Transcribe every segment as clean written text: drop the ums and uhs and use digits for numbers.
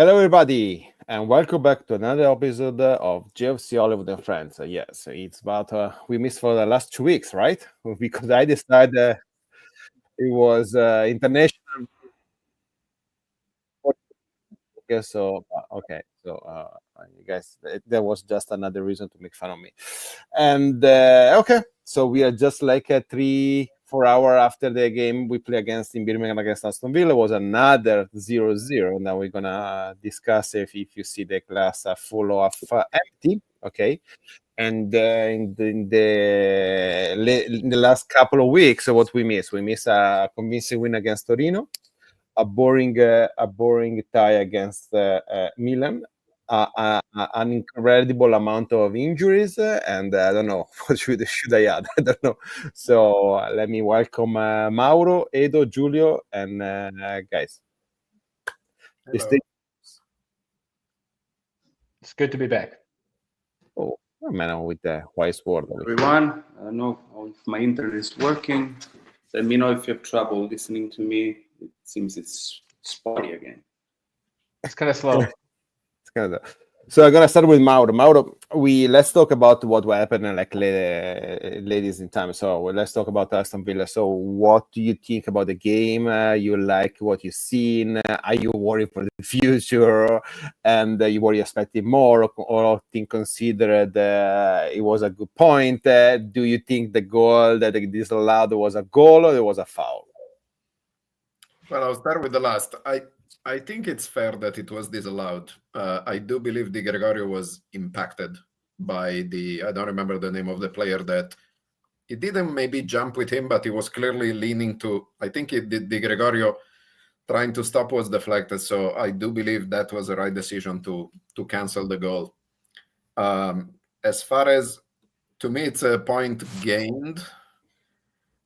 Hello, everybody, and welcome back to another episode of GFC Hollywood and Friends. Yes, it's about we missed for the last 2 weeks, right? Because I decided it was international. Okay, you guys, there was just another reason to make fun of me. And okay, so we are just like 3 4 hour after the game we play against in Birmingham against Aston Villa was another 0-0. Now we're gonna discuss if you see the glass full or empty. Okay, and in the last couple of weeks, what we miss a convincing win against Torino, a boring tie against Milan, an incredible amount of injuries, and I don't know what should I add. I don't know. So let me welcome Mauro, Edo, Giulio, and guys. Hello. It's good to be back. Oh, man, with the wise word. Everyone, I don't know if my internet is working. Let me know if you have trouble listening to me. It seems it's spotty again. It's kind of slow. So I'm gonna start with Mauro. Mauro, let's talk about what happened, like ladies in time. So let's talk about Aston Villa. So what do you think about the game? You like what you've seen? Are you worried for the future? And you were expecting more, or think considered it was a good point? Do you think the goal that they disallowed was a goal or it was a foul? Well, I'll start with the last. I think it's fair that it was disallowed. I do believe Di Gregorio was impacted by I don't remember the name of the player that he didn't maybe jump with him, but he was clearly leaning to, I think Di Gregorio trying to stop was deflected. So I do believe that was the right decision to cancel the goal. As far as, to me, it's a point gained.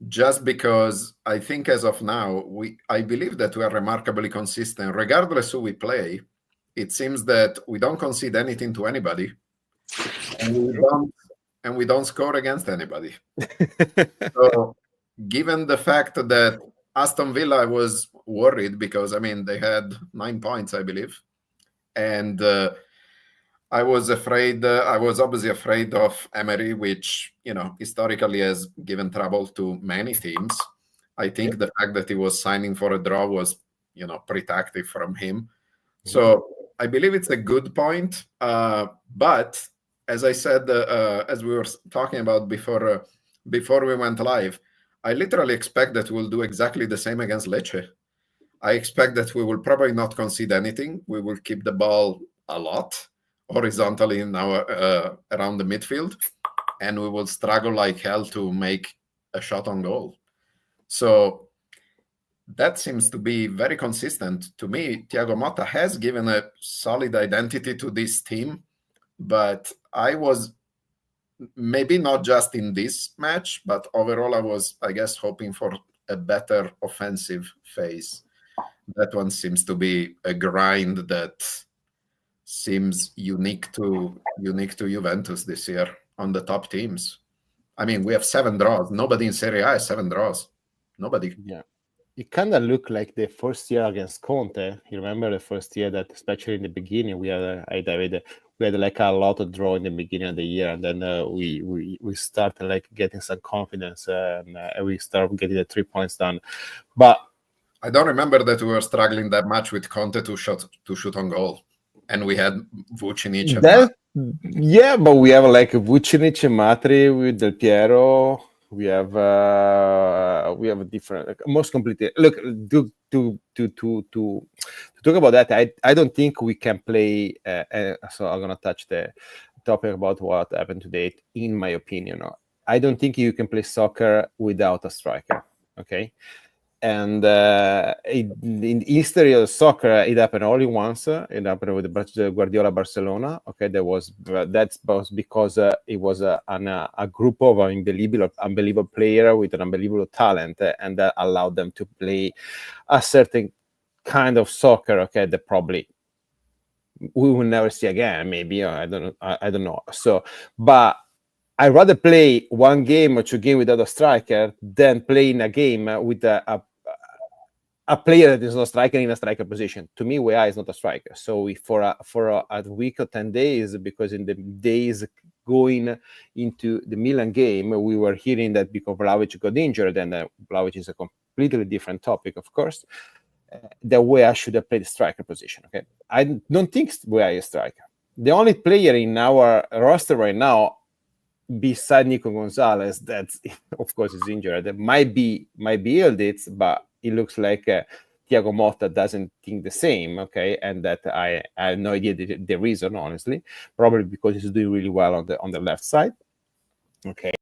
Just because I think as of now, I believe that we are remarkably consistent. Regardless who we play, it seems that we don't concede anything to anybody, and we don't score against anybody. So, given the fact that Aston Villa was worried because, they had 9 points, I believe, and I was afraid. I was obviously afraid of Emery, which historically has given trouble to many teams. I think the fact that he was signing for a draw was, pretty active from him. So I believe it's a good point. But as I said, as we were talking about before we went live, I literally expect that we'll do exactly the same against Lecce. I expect that we will probably not concede anything. We will keep the ball a lot horizontally around the midfield, and we will struggle like hell to make a shot on goal. So that seems to be very consistent. To me, Thiago Motta has given a solid identity to this team, but I was maybe not just in this match, but overall I was, I guess, hoping for a better offensive phase. That one seems to be a grind that seems unique to Juventus this year on the top teams. We have 7 draws. Nobody in Serie A has 7 draws. Nobody. Yeah. It kind of looked like the first year against Conte. You remember the first year that, especially in the beginning, we had like a lot of draw in the beginning of the year, and then we started like getting some confidence, and we started getting the 3 points done. But I don't remember that we were struggling that much with Conte to shoot on goal, and we had Vucinic. Yeah, but we have like Vucinic and Matri with Del Piero. We have a different, most completely. Look, to talk about that, I don't think we can play. So I'm gonna touch the topic about what happened today. In my opinion, I don't think you can play soccer without a striker. Okay. And in the history of soccer, it happened only once. It happened with the Guardiola Barcelona. Okay, that's because it was a group of unbelievable player with an unbelievable talent, and that allowed them to play a certain kind of soccer. Okay, that probably we will never see again. Maybe I don't know. So, but I'd rather play 1 game or 2 games without a striker than playing a game with a player that is not striker in a striker position. To me, Weah is not a striker. So if for a week or 10 days, because in the days going into the Milan game, we were hearing that because Vlahovic got injured, and Vlahovic is a completely different topic, of course, that Weah should have played striker position. Okay, I don't think Weah is a striker. The only player in our roster right now, beside Nico Gonzalez, that of course is injured, that might be Yildiz, but it looks like Thiago Motta doesn't think the same. Okay, and that I have no idea the reason, honestly. Probably because he's doing really well on the left side. Okay,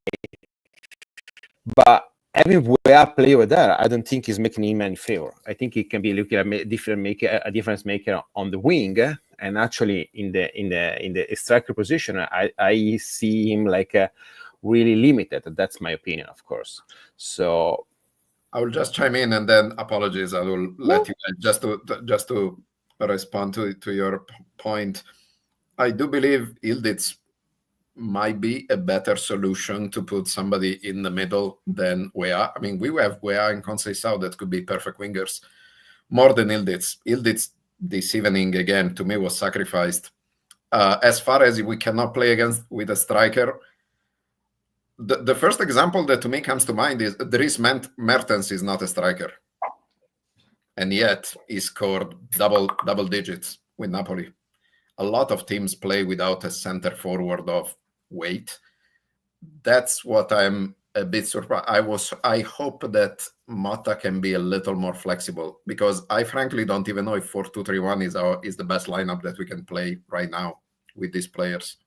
but having Weah play over there, I don't think he's making him any favor. I think he can be looking at a difference maker on the wing, and actually in the striker position, I see him like really limited. That's my opinion, of course. So I will just chime in, and then apologies. I will let you just to respond to your point. I do believe Yildiz might be a better solution to put somebody in the middle than Weah. I mean, we have Weah and Conceição that could be perfect wingers, more than Yildiz. Yildiz this evening, again, to me, was sacrificed. As far as we cannot play with a striker, the first example that to me comes to mind is Dries Mertens is not a striker. And yet he scored double digits with Napoli. A lot of teams play without a center forward of weight. That's what I'm a bit surprised. I hope that Motta can be a little more flexible, because I frankly don't even know if 4-2-3-1 is the best lineup that we can play right now with these players.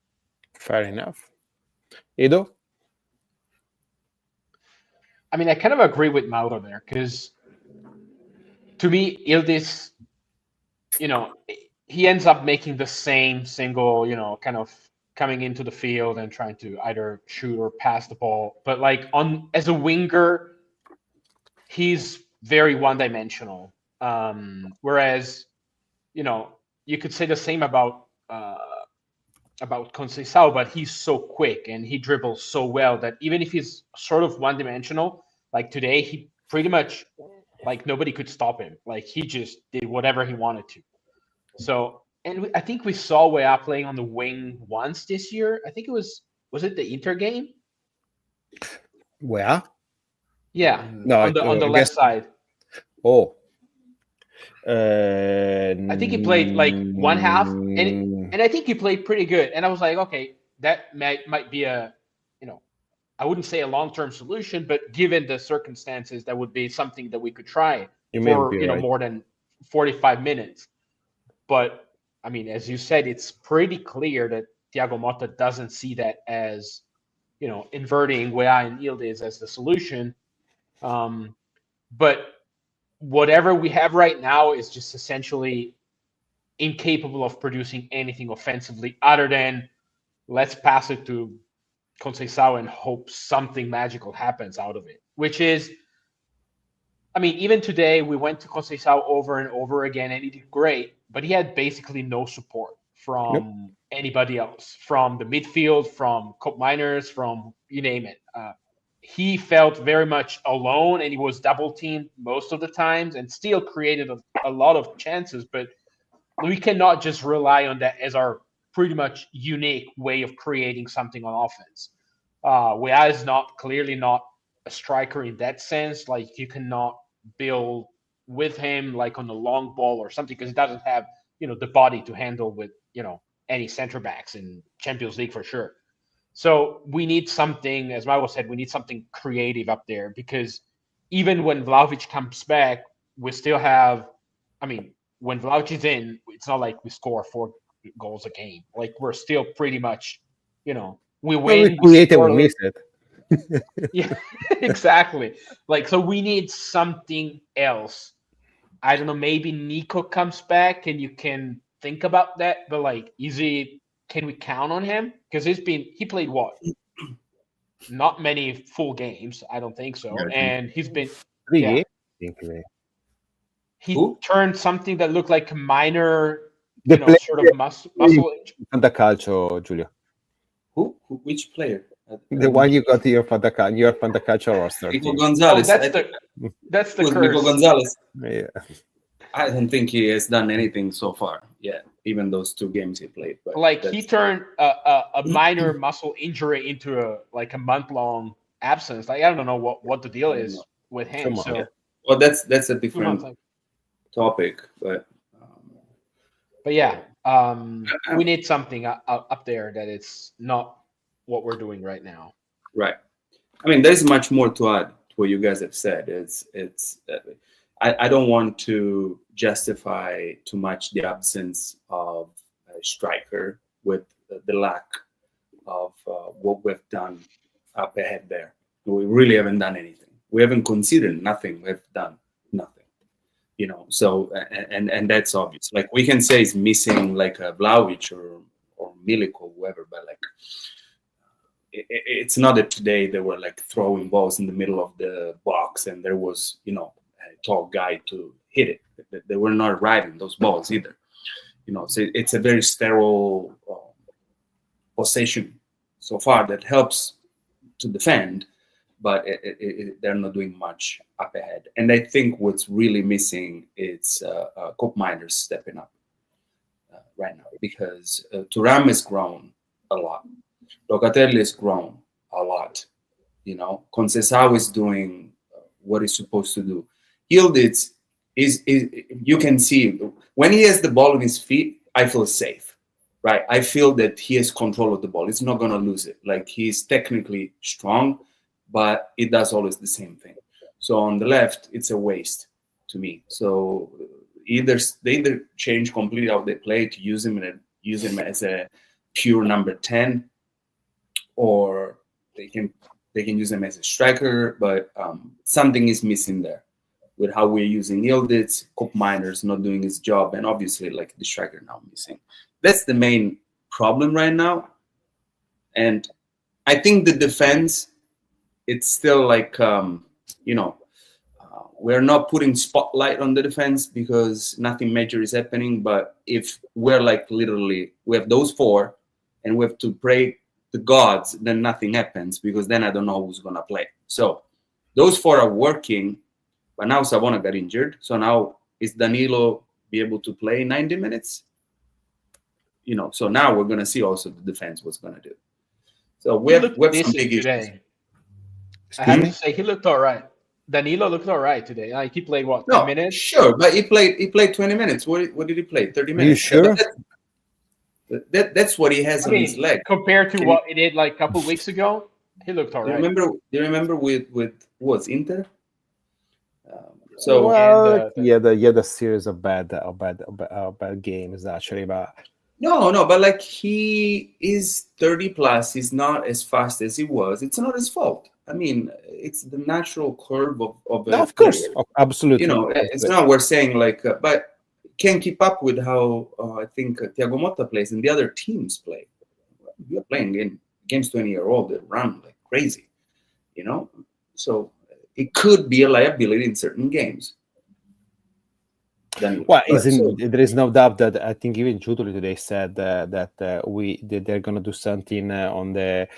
fair enough. Edo? I mean, I kind of agree with Mauro there, because to me, Yildiz, he ends up making the same single, kind of coming into the field and trying to either shoot or pass the ball. But like as a winger, he's very one-dimensional. Whereas, you could say the same about Conceição, but he's so quick and he dribbles so well that even if he's sort of one-dimensional, like today, he pretty much, like, nobody could stop him. Like, he just did whatever he wanted to. So, and I think we saw Weah playing on the wing once this year. I think was it the Inter game? Weah? Yeah, No, on the left side. Oh. I think he played like one half, and I think he played pretty good. And I was like, okay, that might be I wouldn't say a long-term solution, but given the circumstances, that would be something that we could try for right. more than 45 minutes. But I mean, as you said, it's pretty clear that Thiago Motta doesn't see that as inverting Weah and Yildiz as the solution. But whatever we have right now is just essentially incapable of producing anything offensively other than let's pass it to Conceição and hope something magical happens out of it, which is, I mean, even today we went to Conceição over and over again and he did great, but he had basically no support from anybody else, from the midfield, from Cope Miners, from you name it. He felt very much alone and he was double teamed most of the times and still created a lot of chances, but we cannot just rely on that as our pretty much unique way of creating something on offense. Weah is clearly not a striker in that sense. Like, you cannot build with him like on the long ball or something, because he doesn't have the body to handle with any center backs in Champions League for sure. So we need something, as Mauro said, we need something creative up there, because even when Vlahovic comes back, we still have, I mean, when Vlahovic is in, it's not like we score 4 goals a game. Like, we're still pretty much, we win. We create it, we miss it. Yeah, exactly. Like, so we need something else. I don't know, maybe Nico comes back and you can think about that, but like, can we count on him? Because he played what? Not many full games, I don't think so. Yeah, and he's been 3 games, I think. He turned something that looked like a minor, The sort of muscle. Fantacalcio, Giulio. Who? Which player? The one you got to your Fantacalcio roster. Nico team. Gonzalez. that's the Nico curse. Gonzalez. Yeah. I don't think he has done anything so far yet, even those 2 games he played. But Like he turned a minor muscle injury into a month-long absence. Like I don't know what the deal is with him. Come on. So, Yeah. Well, that's a 2 different months. topic, but But yeah, we need something up there that it's not what we're doing right now. right. I mean, there's much more to add to what you guys have said. I don't want to justify too much the absence of a striker with the lack of what we've done up ahead there. We really haven't done anything. We haven't considered nothing. We've done nothing. So and that's obvious. Like we can say it's missing like a Vlahovic or Milik or whoever, but like it's not that today they were like throwing balls in the middle of the box and there was a tall guy to hit it. They were not riding those balls either. So it's a very sterile possession so far that helps to defend, but they're not doing much up ahead. And I think what's really missing is Cup Miners stepping up right now, because Thuram has grown a lot. Locatelli has grown a lot. Conceição is doing what he's supposed to do. Yildiz is you can see when he has the ball in his feet, I feel safe, right? I feel that he has control of the ball. He's not gonna lose it. Like he's technically strong, but it does always the same thing. So on the left, it's a waste to me. So they either change completely how they play to use him as a pure number 10, or they can use him as a striker. But something is missing there with how we're using Yildiz. Cup Miners not doing his job, and obviously like the striker now missing. That's the main problem right now. And I think the defense, it's still like we're not putting spotlight on the defense because nothing major is happening. But if we're like literally we have those 4 and we have to pray the gods, then nothing happens, because then I don't know who's gonna play. So those 4 are working, but now Savona got injured. So now is Danilo be able to play 90 minutes? So now we're gonna see also the defense what's gonna do. So we have some big issues. I have to say he looked all right. Danilo looked all right today. Like he played 10 minutes? Sure, but he played 20 minutes. What did he play? 30 minutes. Are you sure? That's what he has on his leg. Compared to what he did like a couple weeks ago, he looked all right. Do you remember with what's Inter? The series of bad games actually, but no, but like he is 30 plus. He's not as fast as he was. It's not his fault. I mean, it's the natural curve of no, of course, absolutely. It's not we're saying like, but can't keep up with how I think Thiago Motta plays and the other teams play. You're playing against 20-year-old that run like crazy, So it could be a liability in certain games. Well, there is no doubt that I think even Giuntoli today said that they're going to do something on the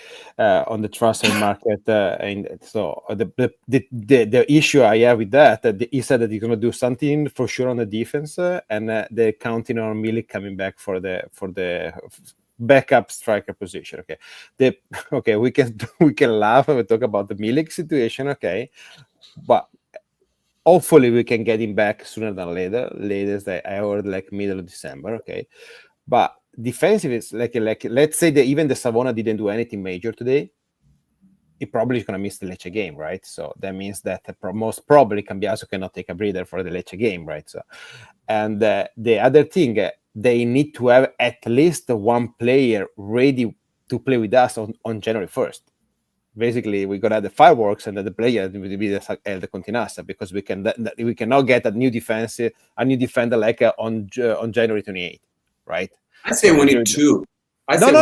transfer market, and so the issue I have with that, he said that he's going to do something for sure on the defense, and they're counting on Milik coming back for the backup striker position. Okay, we can laugh and we talk about the Milik situation. Okay, but hopefully we can get him back sooner than later. Latest I heard like middle of December. Okay, but defensive is like let's say that even the Savona didn't do anything major today, he probably is going to miss the Lecce game, right? So that means that most probably Cambiaso cannot take a breather for the Lecce game, right? So, and the other thing, they need to have at least one player ready to play with us on January 1st. Basically, we're gonna have the fireworks, and then the player will be the Continassa, because we cannot get a new defender like on January 28th, right? I say we need 2. I said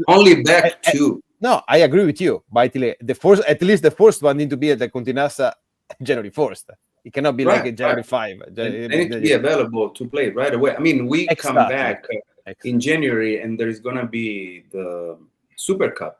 only back 2. No, I agree with you. But at least the first one need to be at the Continassa January 1st. It cannot be like January 5. They need to be available to play right away. I mean, we come back in January, and there is gonna be the Super Cup.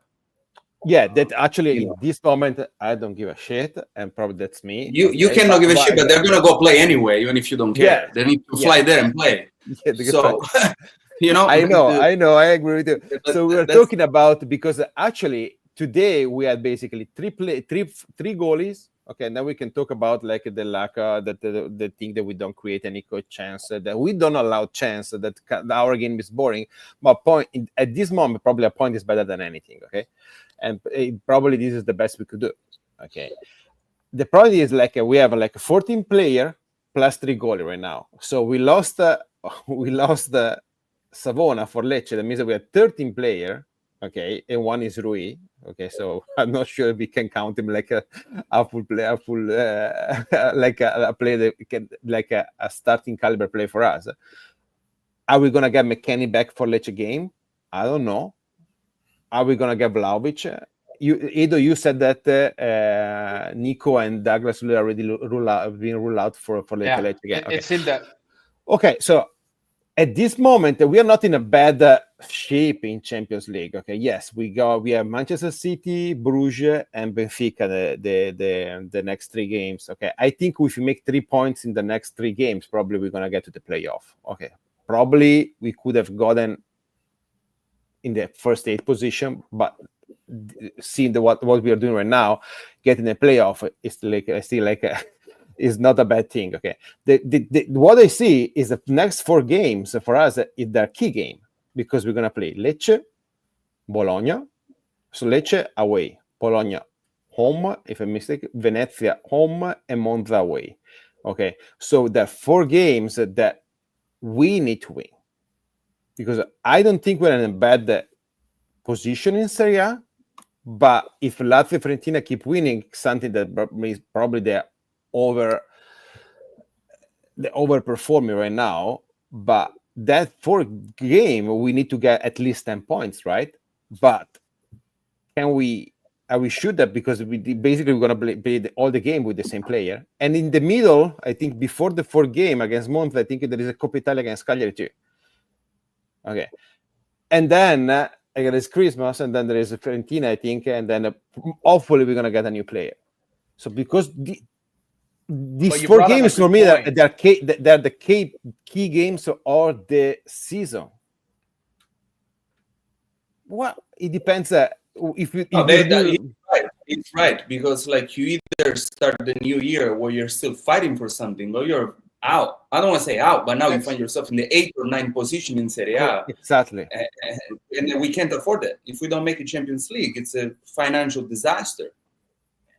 Yeah, that actually You in know. this moment I don't give a shit, and probably that's me. You okay? cannot give a But- shit, but they're gonna go play anyway, even if you don't care. Yeah. They need to Yeah. fly there and play. Yeah, that's So right. you know, I know, I agree with you. But So we were that's- talking about, because actually today we had basically three goalies. Okay, now we can talk about like the lack the thing that we don't create any chance, that we don't allow chance, that our game is boring. But at this moment, probably a point is better than anything. Okay, and probably this is the best we could do. Okay, the problem is like we have like 14 player plus 3 goalie right now. So we lost the Savona for Lecce. That means that we have 13 player, okay, and one is Rui. Okay, so I'm not sure if we can count him like a full player, like a player that can, like a starting caliber play for us. Are we gonna get McKennie back for Lecce game? I don't know. Are we gonna get Vlahovic? Edo, you said that Nico and Douglas will already been ruled out for Lecce game. Okay. It's in that. Okay, so at this moment we are not in a bad shape in Champions League. Okay, yes, we have Manchester City, Bruges, and Benfica the next 3 games. Okay, I think if we make 3 points in the next 3 games, probably we're gonna get to the playoff. Okay, probably we could have gotten in the first 8 position, but seeing what we are doing right now, getting a playoff is is not a bad thing. Okay, what I see is the next 4 games for us is their key game, because we're gonna play Lecce, Bologna, so Lecce away, Bologna home, if I'm mistaken, Venezia home, and Monza away. Okay, so there are 4 games that we need to win, because I don't think we're in a bad position in Serie A. But if Lazio and Fiorentina keep winning, something that means probably they're overperforming right now. But that 4 game, we need to get at least 10 points, right? But can we? Are we sure that, because we're going to play all the game with the same player? And in the middle, I think before the 4 game against Monza, I think there is a Coppa Italia against Cagliari too. Okay, and then. There is Christmas, and then there is Fiorentina, I think, and then hopefully we're gonna get a new player. So because these 4 games for me, they're the key games of the season. Well, it depends. It's right, because like you either start the new year where you're still fighting for something, or you're out. I don't want to say out, but now you find yourself in the 8th or 9th position in Serie A. Exactly. And we can't afford that. If we don't make a Champions League, it's a financial disaster.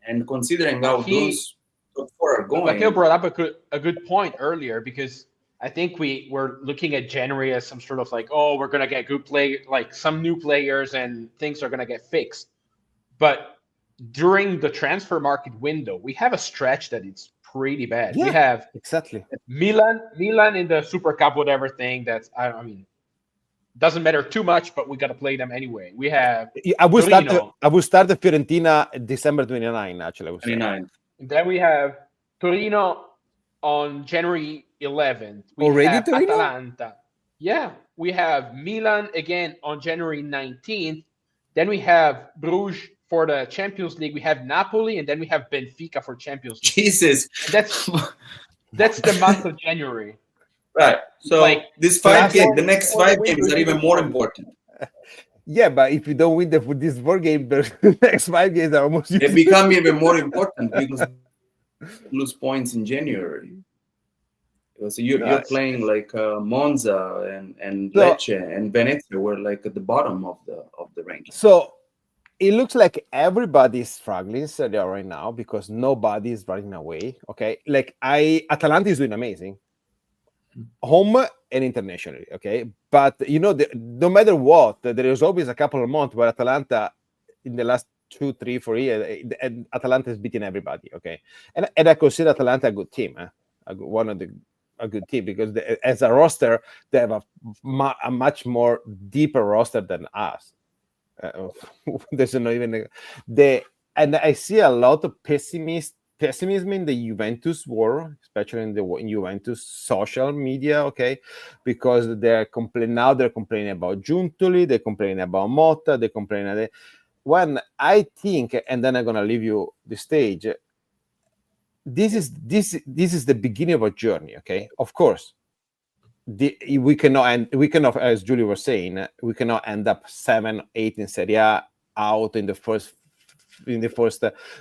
And considering how those top 4 are going. Matteo brought up a good point earlier, because I think we were looking at January as some sort of like, oh, we're going to get good play, like some new players and things are going to get fixed. But during the transfer market window, we have a stretch that it's pretty bad. Yeah, we have exactly Milan in the Super Cup, whatever thing. That's I mean, doesn't matter too much, but we got to play them anyway. We have. I will start the Fiorentina December 29. Actually, 29. Then we have Torino on January 11th. We Already have Torino? Atalanta. Yeah, we have Milan again on January 19th. Then we have Bruges for the Champions League. We have Napoli, and then we have Benfica for Champions League. Jesus, that's the month of January. Right. So like, this 5 games, the next 5 games are even more important. Yeah, but if you don't win these 4 games, the next 5 games are almost. They become even more important because you lose points in January. So you're playing like Monza and Lecce and Venezia were like at the bottom of the ranking. So it looks like everybody's struggling right now because nobody is running away. Okay, like Atalanta is doing amazing, home and internationally. Okay, but no matter what, there is always a couple of months where Atalanta, in the last 2, 3, 4 years, and Atalanta is beating everybody. Okay, and I consider Atalanta a good team, a good team because as a roster they have a much more deeper roster than us. There's not even and I see a lot of pessimism in the Juventus world, especially in Juventus social media. Okay, because they're complaining about Giuntoli, they're complaining about Motta, they're complaining. when I think, and then I'm gonna leave you the stage. This is the beginning of a journey. Okay, of course, we cannot, as Julie was saying, we cannot end up 7, 8 in Serie A, out in the first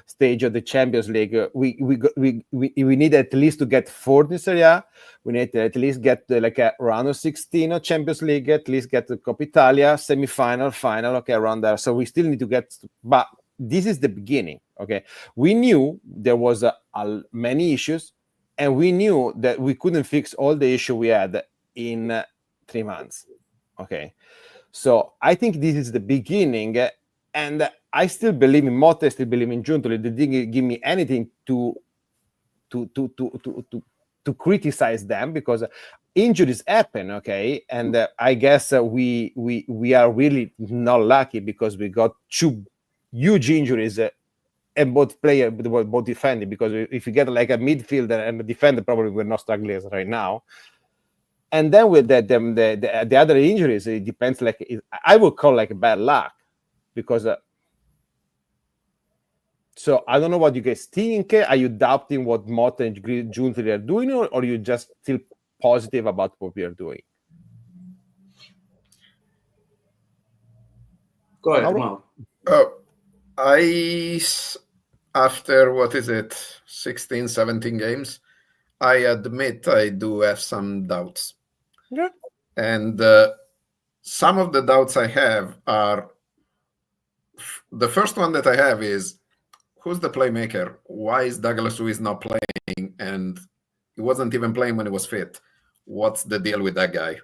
stage of the Champions League. We need at least to get fourth in Serie A. We need to at least get like a round of 16 of Champions League, at least get the Coppa Italia, semi-final, final, okay, around there. So we still need to get, but this is the beginning, okay? We knew there was many issues, and we knew that we couldn't fix all the issue we had in 3 months, okay? So I think this is the beginning, and I still believe in Motta, I still believe in Giuntoli. They didn't give me anything to criticize them, because injuries happen, okay? And I guess we are really not lucky, because we got 2 huge injuries, and both player, both defending. Because if you get like a midfielder and a defender, probably we're not struggling right now. And then with the other injuries, it depends. Like I would call like bad luck, because. So I don't know what you guys think. Are you doubting what Motta and Giuntoli are doing, or are you just still positive about what we are doing? Go ahead, Mauro. After, what is it, 16, 17 games, I admit I do have some doubts. Yeah. And some of the doubts I have are, the first one that I have is, who's the playmaker? Why is Douglas Luiz not playing? And he wasn't even playing when he was fit. What's the deal with that guy?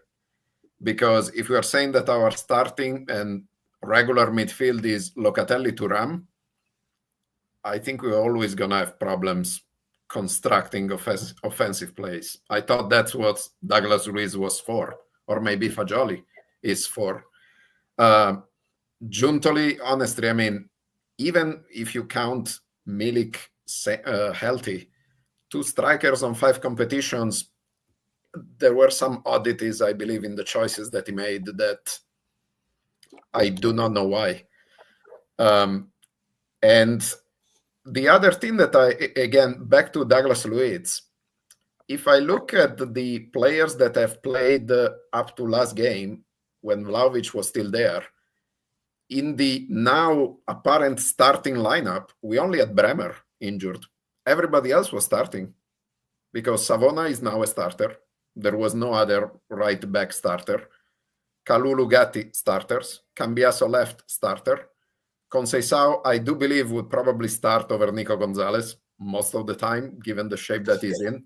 Because if we are saying that our starting and regular midfield is Locatelli, Thuram, I think we're always going to have problems constructing offensive plays. I thought that's what Douglas Luiz was for, or maybe Fagioli is for. Giuntoli, honestly, I mean, even if you count Milik healthy, 2 strikers on 5 competitions, there were some oddities, I believe, in the choices that he made that I do not know why. And the other thing that again, back to Douglas Luiz, if I look at the players that have played up to last game, when Vlahovic was still there, in the now apparent starting lineup, we only had Bremer injured. Everybody else was starting, because Savona is now a starter. There was no other right back starter. Kalulu, Gatti, starters. Cambiaso left, starter. Conceição, I do believe, would probably start over Nico Gonzalez most of the time, given the shape that he's in.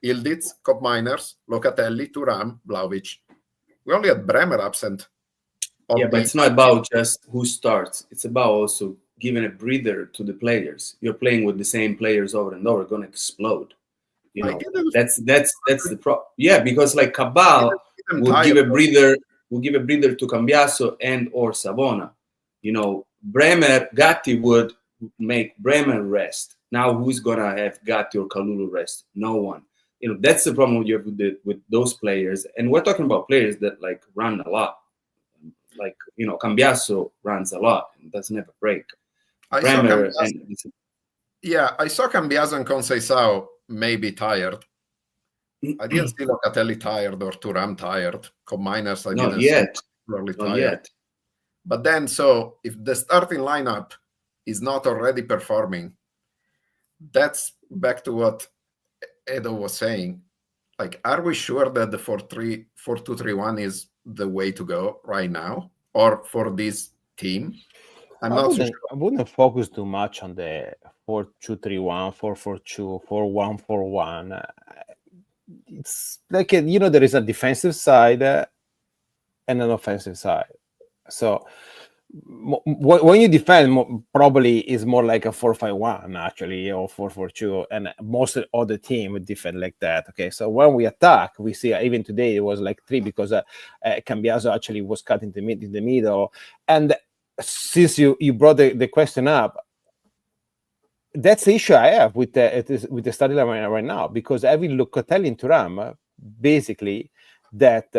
Ildiz, Cop Miners, Locatelli, Thuram, Vlahovic. We only had Bremer absent. Yeah, but it's not about just who starts. It's about also giving a breather to the players. You're playing with the same players over and over, going to explode. You know, that's the problem. Yeah, because like Cabal will give a breather to Cambiaso and or Savona. You know, Gatti would make Bremer rest. Now who's gonna have Gatti or Kalulu rest? No one. You know, that's the problem you have with those players. And we're talking about players that like run a lot. Like, you know, Cambiaso runs a lot and doesn't have a break. I saw Cambiaso and Conceição maybe tired. I didn't see Locatelli tired or Thuram tired. Miners, I didn't see really tired. Yet. But then, so if the starting lineup is not already performing, that's back to what Edo was saying. Like, are we sure that the 4-2-3-1 is the way to go right now, or for this team? I'm not so sure. I wouldn't focus too much on the 4-2-3-1, 4-4-2, 4-1-4-1. It's like, you know, there is a defensive side and an offensive side. So when you defend, probably is more like a 4-5-1 actually, or 4-4-2, and most of the team would defend like that. Okay, so when we attack, we see even today it was like 3 because Cambiaso actually was cut in the middle. And since you brought the question up, that's the issue I have with the starting line right now, because having Locatelli and Thuram, basically that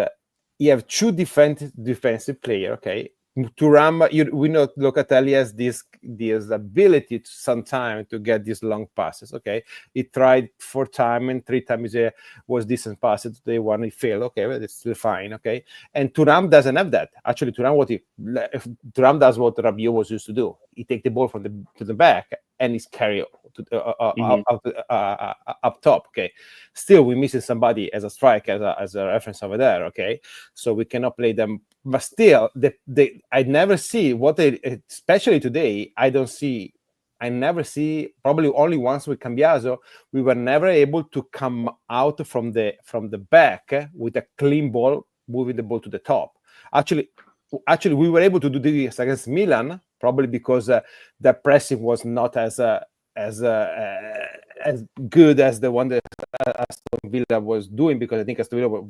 you have 2 defensive player, okay, Thuram, we know Locatelli has this ability to sometime to get these long passes. Okay, he tried 4 times and 3 times it was decent passes. Today one he failed. Okay, but it's still fine. Okay, and Thuram doesn't have that. Actually, Thuram does what Rabiot was used to do. He take the ball from the back and he's carry to, up top. Okay, still we're missing somebody as a striker, as a reference over there. Okay, so we cannot play them. But still, I never see what they, especially today. I never see. Probably only once with Cambiaso, we were never able to come out from the back with a clean ball, moving the ball to the top. Actually, we were able to do this against Milan, probably because the pressing was not as good as the one that Aston Villa was doing, because I think Aston Villa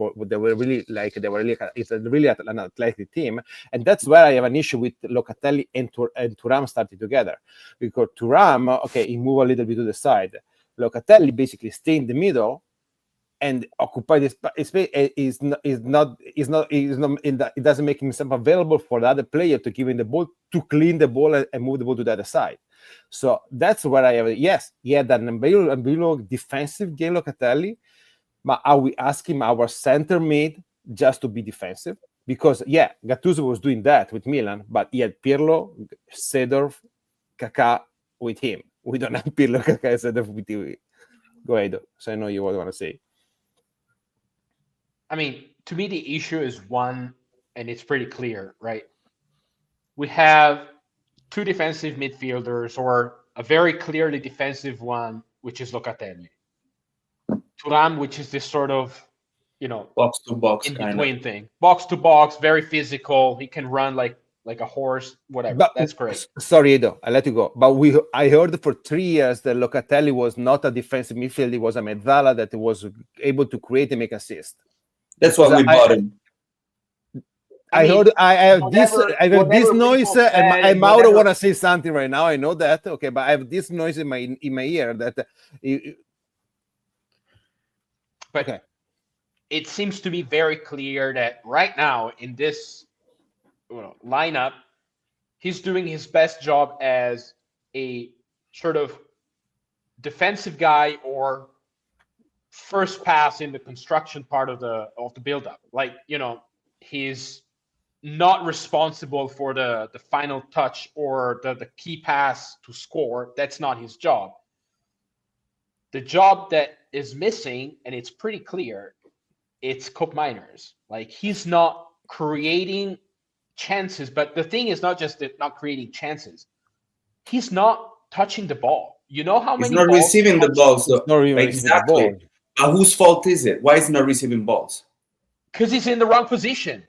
it's a really an athletic team, and that's where I have an issue with Locatelli and Thuram starting together, because Thuram, okay, he move a little bit to the side. Locatelli basically stay in the middle and occupy this space. It doesn't make himself available for the other player to give him the ball, to clean the ball and move the ball to the other side. So that's where I have. Yes, he had an unbelievable defensive game, Locatelli, but are we asking our center mid just to be defensive? Because Gattuso was doing that with Milan, but he had Pirlo, Seedorf, Kaká with him. We don't have Pirlo, Kaká, and Seedorf with you. Go ahead. So I know you want to say. I mean, to me, the issue is one, and it's pretty clear, right? We have 2 defensive midfielders, or a very clearly defensive one, which is Locatelli. Thuram, which is this sort of, box to box in between thing. Box to box, very physical. He can run like a horse, whatever. But, that's great. Sorry, Edo, I let you go. But I heard for 3 years that Locatelli was not a defensive midfielder. He was a mezzala that was able to create and make assists. That's why we bought him. I have this noise, and Mauro want to say something right now. I know that, okay, but I have this noise in my ear that. But okay. It seems to be very clear that right now in this lineup, he's doing his best job as a sort of defensive guy or first pass in the construction part of the build-up. Like, he's not responsible for the final touch or the key pass to score. That's not his job. The job that is missing, and it's pretty clear, it's Koopmeiners. Like, he's not creating chances, but the thing is not just not creating chances. He's not touching the ball. You know how many? He's not receiving the ball. So exactly. Whose fault is it? Why is he not receiving balls? Because he's in the wrong position.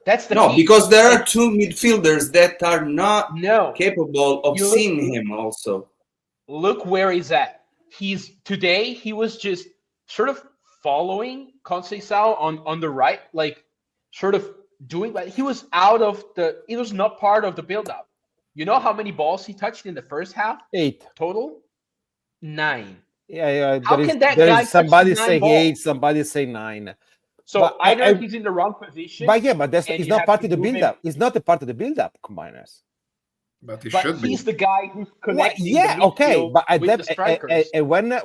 That's the key. Because there are 2 midfielders that are not capable of seeing him. Also, look where he's at. Today he was just sort of following Conceição on the right, like sort of doing, but he was he was not part of the build-up. You know how many balls he touched in the first half? 8 total. 9. Yeah. How can that guy somebody say 8, somebody say 9. So but either he's in the wrong position. But it's not part of the build-up. It's not a part of the build-up, Combiners. But he's the guy who's connecting. But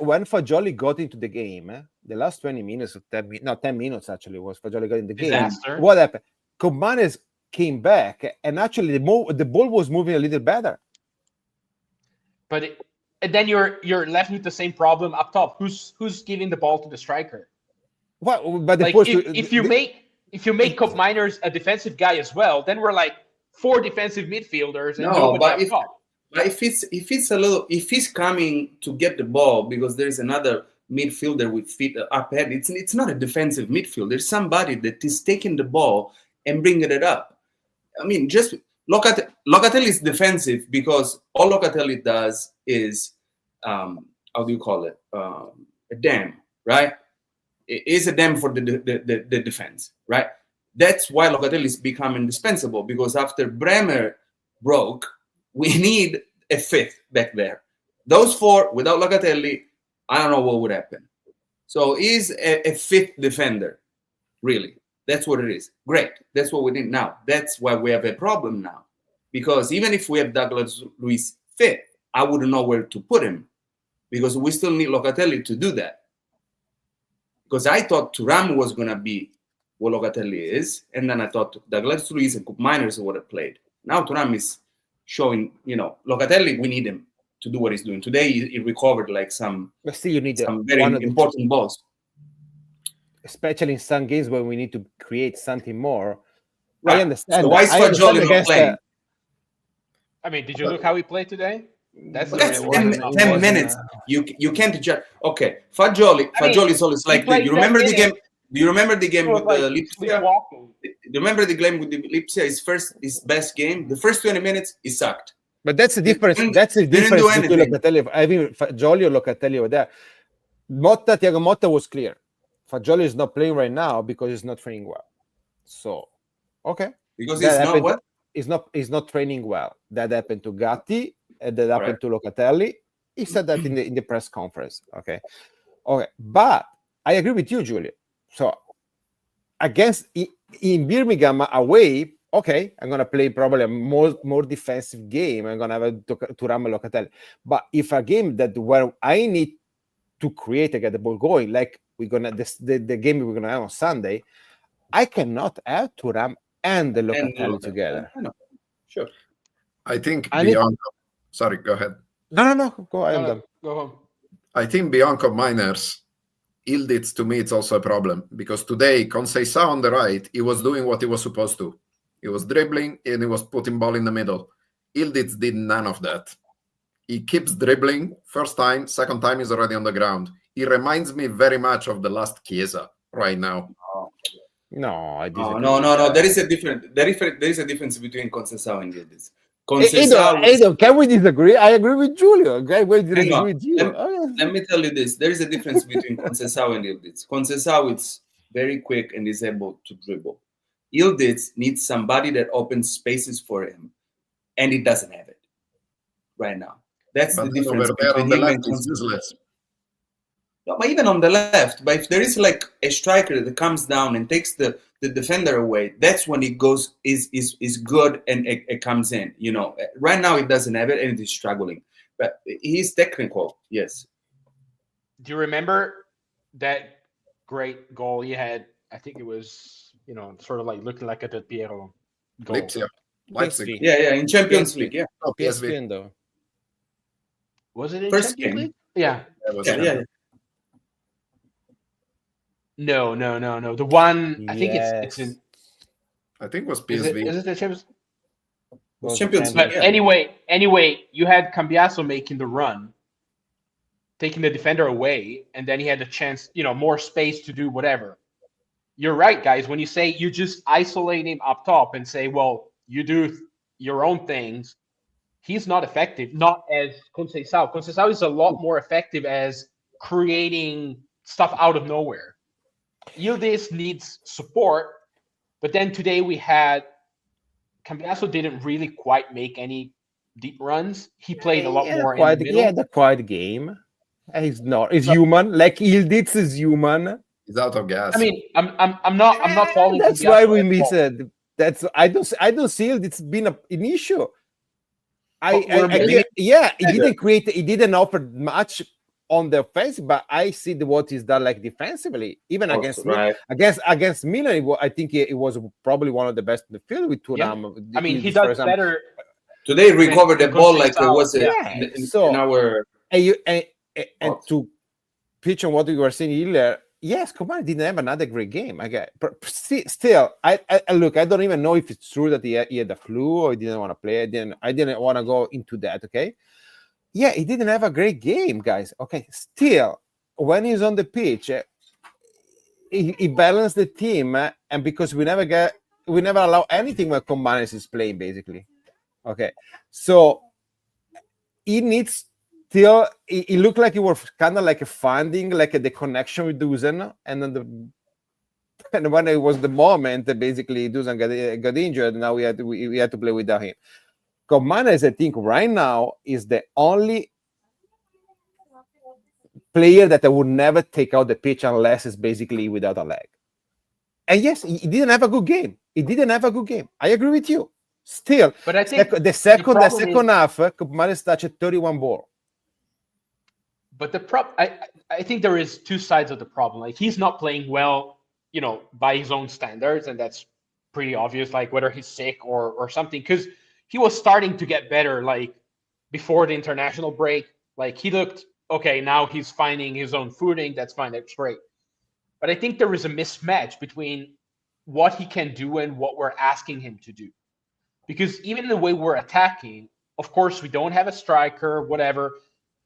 when Fagioli got into the game, the last 20 minutes, 10 minutes actually was Fagioli got in the game. Disaster. What happened? Combiners came back, and actually the ball was moving a little better. But and then you're left with the same problem up top. Who's giving the ball to the striker? Well, but if you make Koopmeiners a defensive guy as well, then we're like 4 defensive midfielders. And but if he's coming to get the ball because there is another midfielder with feet up ahead, it's not a defensive midfielder. There's somebody that is taking the ball and bringing it up. I mean, just Locatelli is defensive because all Locatelli does is how do you call it? A dam, right? It is a dam for the defense, right? That's why Locatelli is becoming indispensable, because after Bremer broke, we need a 5th back there. Those 4 without Locatelli, I don't know what would happen. So he's a 5th defender, really. That's what it is. Great. That's what we need now. That's why we have a problem now. Because even if we have Douglas Luiz fit, I wouldn't know where to put him because we still need Locatelli to do that. Because I thought Thuram was going to be what Locatelli is, and then I thought Douglas Luiz and Cook Miners would have played. Now Thuram is showing, Locatelli, we need him to do what he's doing. Today he recovered like some you need some very important balls. Especially in some games when we need to create something more. Right. I understand. So why is Fagioli not playing? I mean, did you look how he played today? That's 10 minutes. You can't judge. Okay, Fagioli is always like. Do you remember the game? Do you remember the game with the Lipsia? Do you remember the game with the Lipsia? His best game. The first 20 minutes, he sucked. But that's the difference. That's the difference between Locatelli. I mean, Fagioli or Locatelli over there. Thiago Motta was clear. Fagioli is not playing right now because he's not training well. So, okay. Because he's not what? He's not training well. That happened to Gatti. And that happened to Locatelli. He said that in the press conference. Okay. But I agree with you, Giulio. So in Birmingham away, okay, I'm gonna play probably a more defensive game. I'm gonna have Thuram and Locatelli. But if a game where I need to create and get the ball going, like the game we're gonna have on Sunday, I cannot have Thuram and the Locatelli together. I know. Sure. I think Bianco. Sorry, go ahead. No. Go ahead. Go home. I think Bianco Miners, Ildiz to me, it's also a problem because today, Conceição on the right, he was doing what he was supposed to. He was dribbling and he was putting ball in the middle. Ildiz did none of that. He keeps dribbling. First time, second time, he's already on the ground. He reminds me very much of the last Chiesa right now. No, I disagree. No. There is a difference between Conceição and Ildiz. Can we disagree? I agree with Giulio. Okay, we disagree with you. Let me tell you this. There is a difference between Conceição and Ildiz. Conceição is very quick and is able to dribble. Ildiz needs somebody that opens spaces for him, and he doesn't have it right now. That's the difference between him and Conceição. No, but even on the left, but if there is like a striker that comes down and takes the defender away, that's when it goes is good and it comes in. Right now it doesn't have it and it is struggling. But he's technical, yes. Do you remember that great goal he had? I think it was, sort of like looking like a Del Piero goal. Leipzig. Yeah, in Champions League, yeah. Oh, PSV. Though. Was it in First Champions game? League? Yeah. Yeah. No. The one I think it's in. I think it was PSV. Is it the Champions? Champions But League. Yeah. anyway, you had Cambiaso making the run, taking the defender away, and then he had the chance, more space to do whatever. You're right, guys. When you say you just isolate him up top and say, well, you do your own things, he's not effective. Not as Conceição. Conceição is a lot more effective as creating stuff out of nowhere. Ildiz needs support, but then today we had Cambiaso didn't really quite make any deep runs. He played a lot more in the middle. He had a quiet game. He's not. He's human. Like Ildiz is human. He's out of gas. I mean, I'm not following. That's why we said that's. I don't see Ildiz been an issue. He didn't create. He didn't offer much on the offensive, but I see what he's done like defensively, even against Milan. I think it was probably one of the best in the field with Thuram. Yeah. I mean, he does better. Today recovered the ball like it was in our. And to pitch on what we were saying earlier, yes, Coman didn't have another great game. Still, I look. I don't even know if it's true that he had the flu or he didn't want to play. I didn't want to go into that. Okay. Yeah, he didn't have a great game, guys. Okay, still, when he's on the pitch, he balanced the team, and because we never allow anything when Comanes is playing, basically. Okay, so he needs still. He looked like he was kind of like finding like the connection with Dusan, and then when it was the moment, basically Dusan got injured. Now we had to play without him. Comanes, I think, right now is the only player that I would never take out the pitch unless it's basically without a leg. And yes, he didn't have a good game. He didn't have a good game. I agree with you. Still, But I think the second problem half, Koopmeiners touched 31 ball. But I think there is two sides of the problem. Like, he's not playing well, by his own standards, and that's pretty obvious. Like, whether he's sick or something, because he was starting to get better, like, before the international break. Like, he looked okay. Now he's finding his own footing. That's fine. That's great. But I think there is a mismatch between what he can do and what we're asking him to do. Because even the way we're attacking, of course, we don't have a striker, whatever.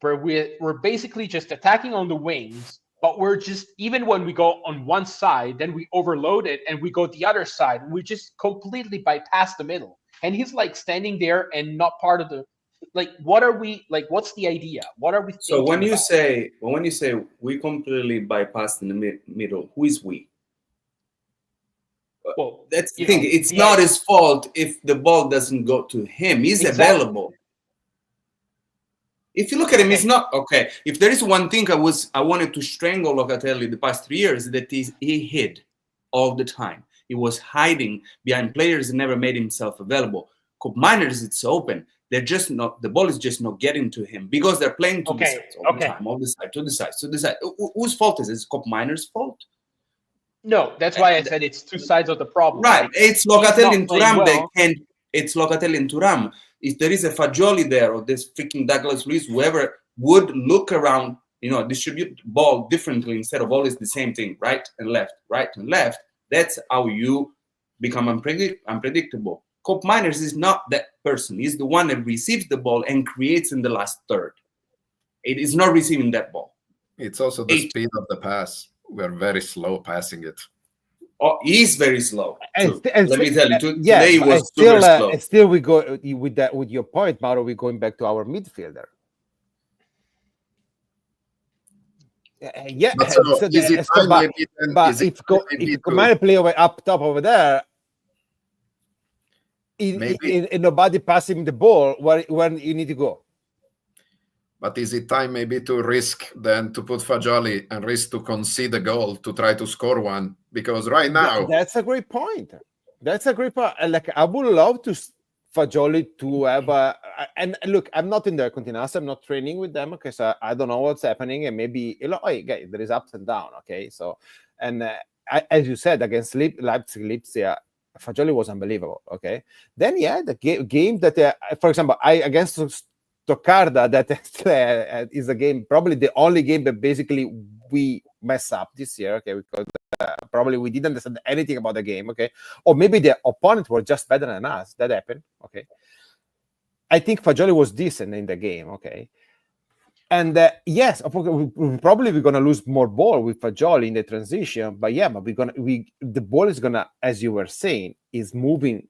But we're basically just attacking on the wings, but we're just, even when we go on one side, then we overload it and we go the other side. We just completely bypass the middle. And he's like standing there and not part of the, like, what's the idea? What are we thinking So when you about? say we completely bypassed in the middle, who is we? Well, that's the thing. It's not his fault if the ball doesn't go to him. He's available. If you look at him, he's not okay. If there is one thing I wanted to strangle Locatelli the past 3 years, that he hid all the time. He was hiding behind players and never made himself available. Koopmeiners, it's open. They're just not. The ball is just not getting to him because they're playing to the sides all the time, all the side, to the side, to the side. Whose fault is it? Is Koopmeiners' fault? No, that's why I said it's two sides of the problem. Right. Like, it's Locatelli and Thuram. It's Locatelli and Thuram. If there is a Fagioli there, or this freaking Douglas Luiz, whoever would look around, distribute the ball differently instead of always the same thing, right and left. That's how you become unpredictable. Koopmeiners is not that person. He's the one that receives the ball and creates in the last third. It is not receiving that ball. It's also the speed of the pass. We're very slow passing it. Oh, he's very slow. And let me tell you, today he was super slow. Still, we go with your point, Mauro. We're going back to our midfielder. Yeah, but if Koopmeiners play up top over there, and nobody pass him the ball, where you need to go. But is it time maybe to risk then to put Fagioli and risk to concede a goal to try to score one? Because right now... That's a great point. Like, I would love to Fagioli to have a... And look, I'm not in the Continental. I'm not training with them, okay? So I don't know what's happening. And maybe, guys, there is ups and downs, okay? So, and as you said, against Leipzig, Fagioli was unbelievable, okay? Then, the game that, for example, against Stoccarda, that is a game, probably the only game that basically we mess up this year, okay, because probably we didn't understand anything about the game, okay, or maybe the opponent were just better than us. That happened, okay. I think Fagioli was decent in the game, okay, and yes, probably we're gonna lose more ball with Fagioli in the transition, but the ball is gonna, as you were saying, is moving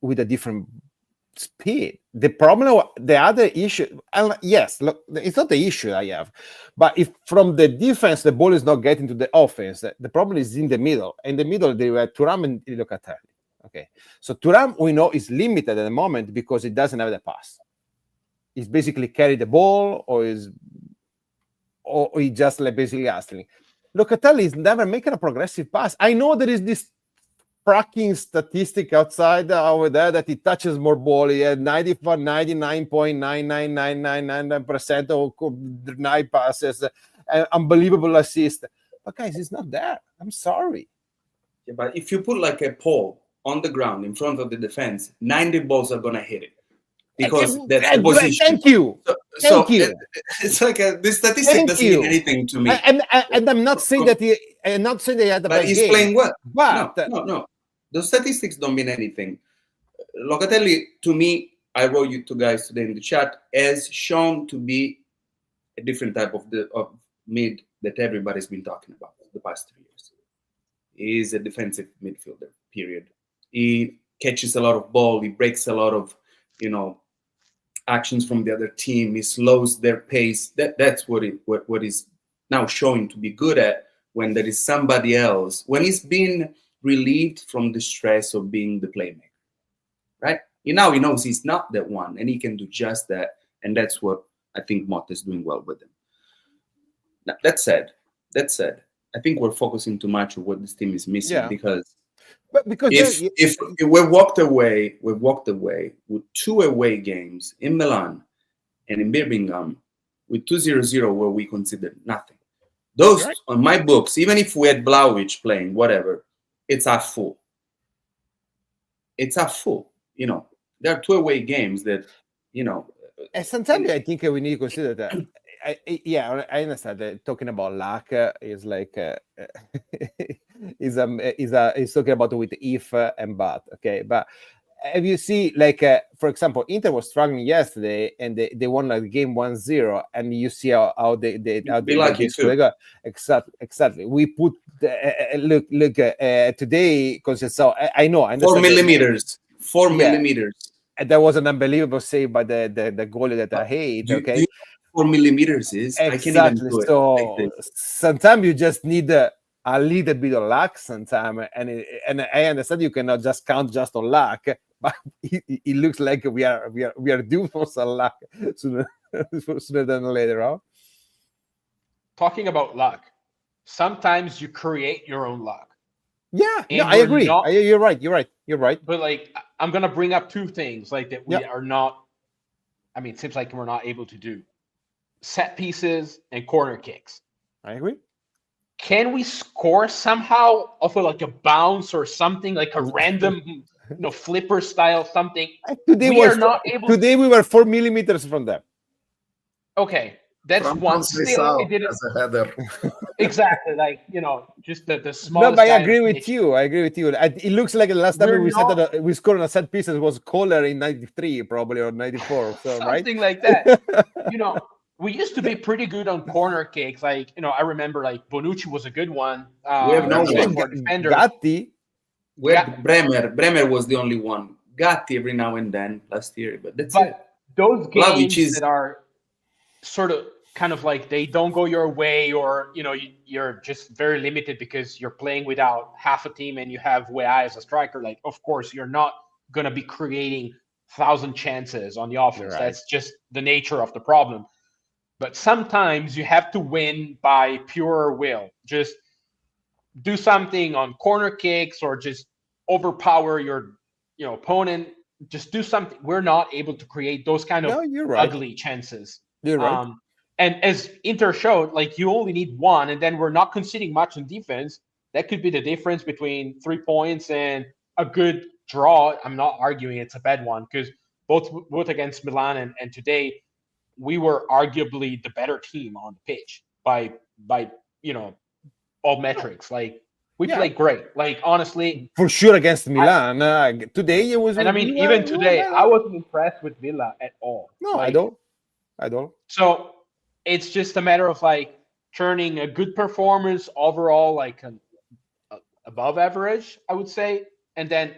with a different speed. The problem, the other issue, yes, look, it's not the issue I have, but if from the defense the ball is not getting to the offense, the problem is in the middle. In the middle, they were Thuram and Locatelli. Okay, so Thuram, we know, is limited at the moment because he doesn't have the pass. He's basically carry the ball, or he just like basically hustling. Locatelli is never making a progressive pass. I know there is this tracking statistic outside over there that he touches more ball. He had 99.99999% of denied passes, unbelievable assist. But guys, it's not there. I'm sorry. Yeah, but if you put like a pole on the ground in front of the defense, 90 balls are gonna hit it because that's the position. Thank you. Thank you. It's like the statistic doesn't mean anything to me. And I'm not saying that he had a bad game. But he's playing well. But no. The statistics don't mean anything. Locatelli, to me, I wrote you two guys today in the chat, has shown to be a different type of mid that everybody's been talking about the past 3 years. He is a defensive midfielder, period. He catches a lot of ball. He breaks a lot of, actions from the other team. He slows their pace. That's what he's now showing to be good at when there is somebody else. When he's been relieved from the stress of being the playmaker, right? Now he knows he's not that one, and he can do just that, and that's what I think Motta is doing well with him. Now, that said, I think we're focusing too much on what this team is missing, Yeah. because because if we walked away with 2 away games in Milan and in Birmingham with 2-0 where we considered nothing. Those Right. on my books, even if we had Vlahovic playing, whatever, it's half full. It's half full. You know, there are 2 away games that, you know. And sometimes I think we need to consider that. I understand that talking about luck is like is talking about with if and but. Okay, but have you see, like, for example, Inter was struggling yesterday and they won like game 1-0, and you see how they lucky exactly. We put look today, because so I know I 4 understand millimeters. 4 millimeters. and that was an unbelievable save by the goalie that I hate. Okay, Do you know what 4 millimeters is? exactly. I can't even do it. So sometimes you just need a little bit of luck sometimes, and I understand you cannot just count just on luck, but it looks like we are due for some luck sooner than later on. Talking about luck, sometimes you create your own luck. Yeah, And no, I agree. You're right. But like, I'm gonna bring up 2 things like that we are not. I mean, it seems like we're not able to do set pieces and corner kicks. I agree. Can we score somehow off of like a bounce or something, like a random, flipper style something? Today we were 4 millimeters from them. Okay, that's From one. Still, it didn't. As a header. Exactly, like just the small. No, but I agree with you. It looks like the last time we scored on a set piece, it was Kohler in '93, probably, or '94. So something like that. We used to be pretty good on corner kicks. Like, I remember like Bonucci was a good one. We have no one. Gatti. We had Bremer. Bremer was the only one. Gatti every now and then last year, but that's it. Those games that are sort of kind of like they don't go your way, or you're just very limited because you're playing without half a team and you have Weah as a striker. Like, of course, you're not going to be creating 1,000 chances on the offense. Right. That's just the nature of the problem. But sometimes you have to win by pure will. Just do something on corner kicks, or just overpower your opponent. Just do something. We're not able to create those kind of ugly chances. You're right. And as Inter showed, like, you only need one, and then we're not conceding much in defense. That could be the difference between 3 points and a good draw. I'm not arguing it's a bad one, because both against Milan and today, we were arguably the better team on the pitch by all metrics. Like, we played great. Like, honestly, for sure against Milan. Today it was. And I mean, even today, I wasn't impressed with Villa at all. No, like, I don't. So it's just a matter of like turning a good performance overall, like an above average, I would say, and then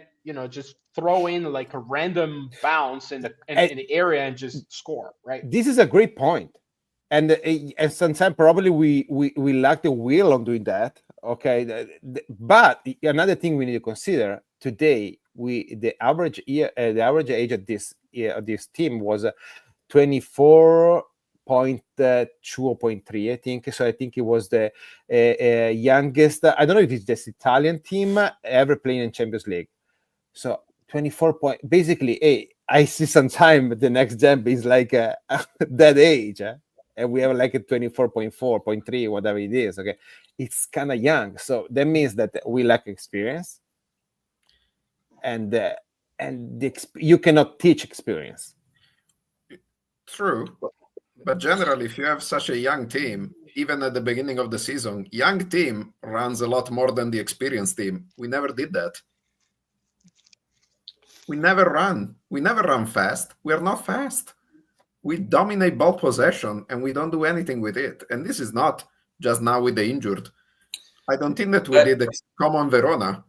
just throw in like a random bounce in the area and just score. Right. This is a great point, and sometimes probably we lack the will on doing that. Okay, but another thing we need to consider today, the average age of this team was 24.2 or 0.3, I think. So I think it was the youngest. I don't know if it's this Italian team ever playing in Champions League. So 24 point. Basically, I see sometime the next jump is like that age. And we have like a 24.4, 0.3, whatever it is. Okay, it's kind of young, so that means that we lack experience, and you cannot teach experience. True, but generally, if you have such a young team, even at the beginning of the season, young team runs a lot more than the experienced team. We never did that. We never run fast. We are not fast. We dominate ball possession and we don't do anything with it. And this is not just now with the injured. I don't think that we did come on Verona.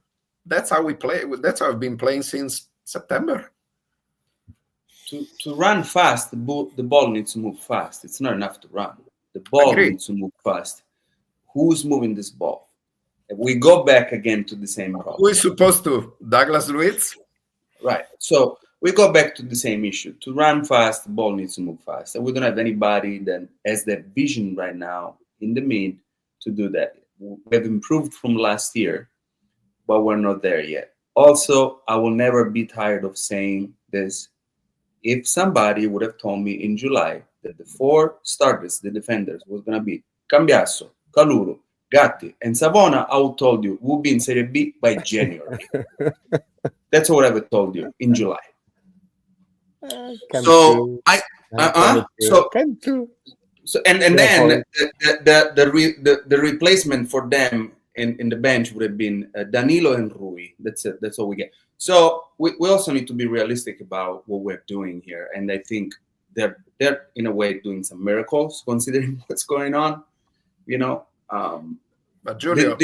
That's how we play. That's how I've been playing since September. To run fast, the ball needs to move fast. It's not enough to run. The ball needs to move fast. Who's moving this ball? We go back again to the same problem. Who is supposed to? Douglas Luiz? Right. So we go back to the same issue. To run fast, the ball needs to move fast. And we don't have anybody that has that vision right now in the mid to do that. we've improved from last year, but we're not there yet. Also, I will never be tired of saying this. If somebody would have told me in July that the 4 starters, the defenders, was going to be Cambiasso, Calulu, Gatti, and Savona, I would told you we'll be in Serie B by January. That's what I would told you in July. So and then the replacement for them in the bench would have been Danilo and Rui. That's it. That's all we get. So we also need to be realistic about what we're doing here, and I think they're in a way doing some miracles considering what's going on, you know. But Giulio,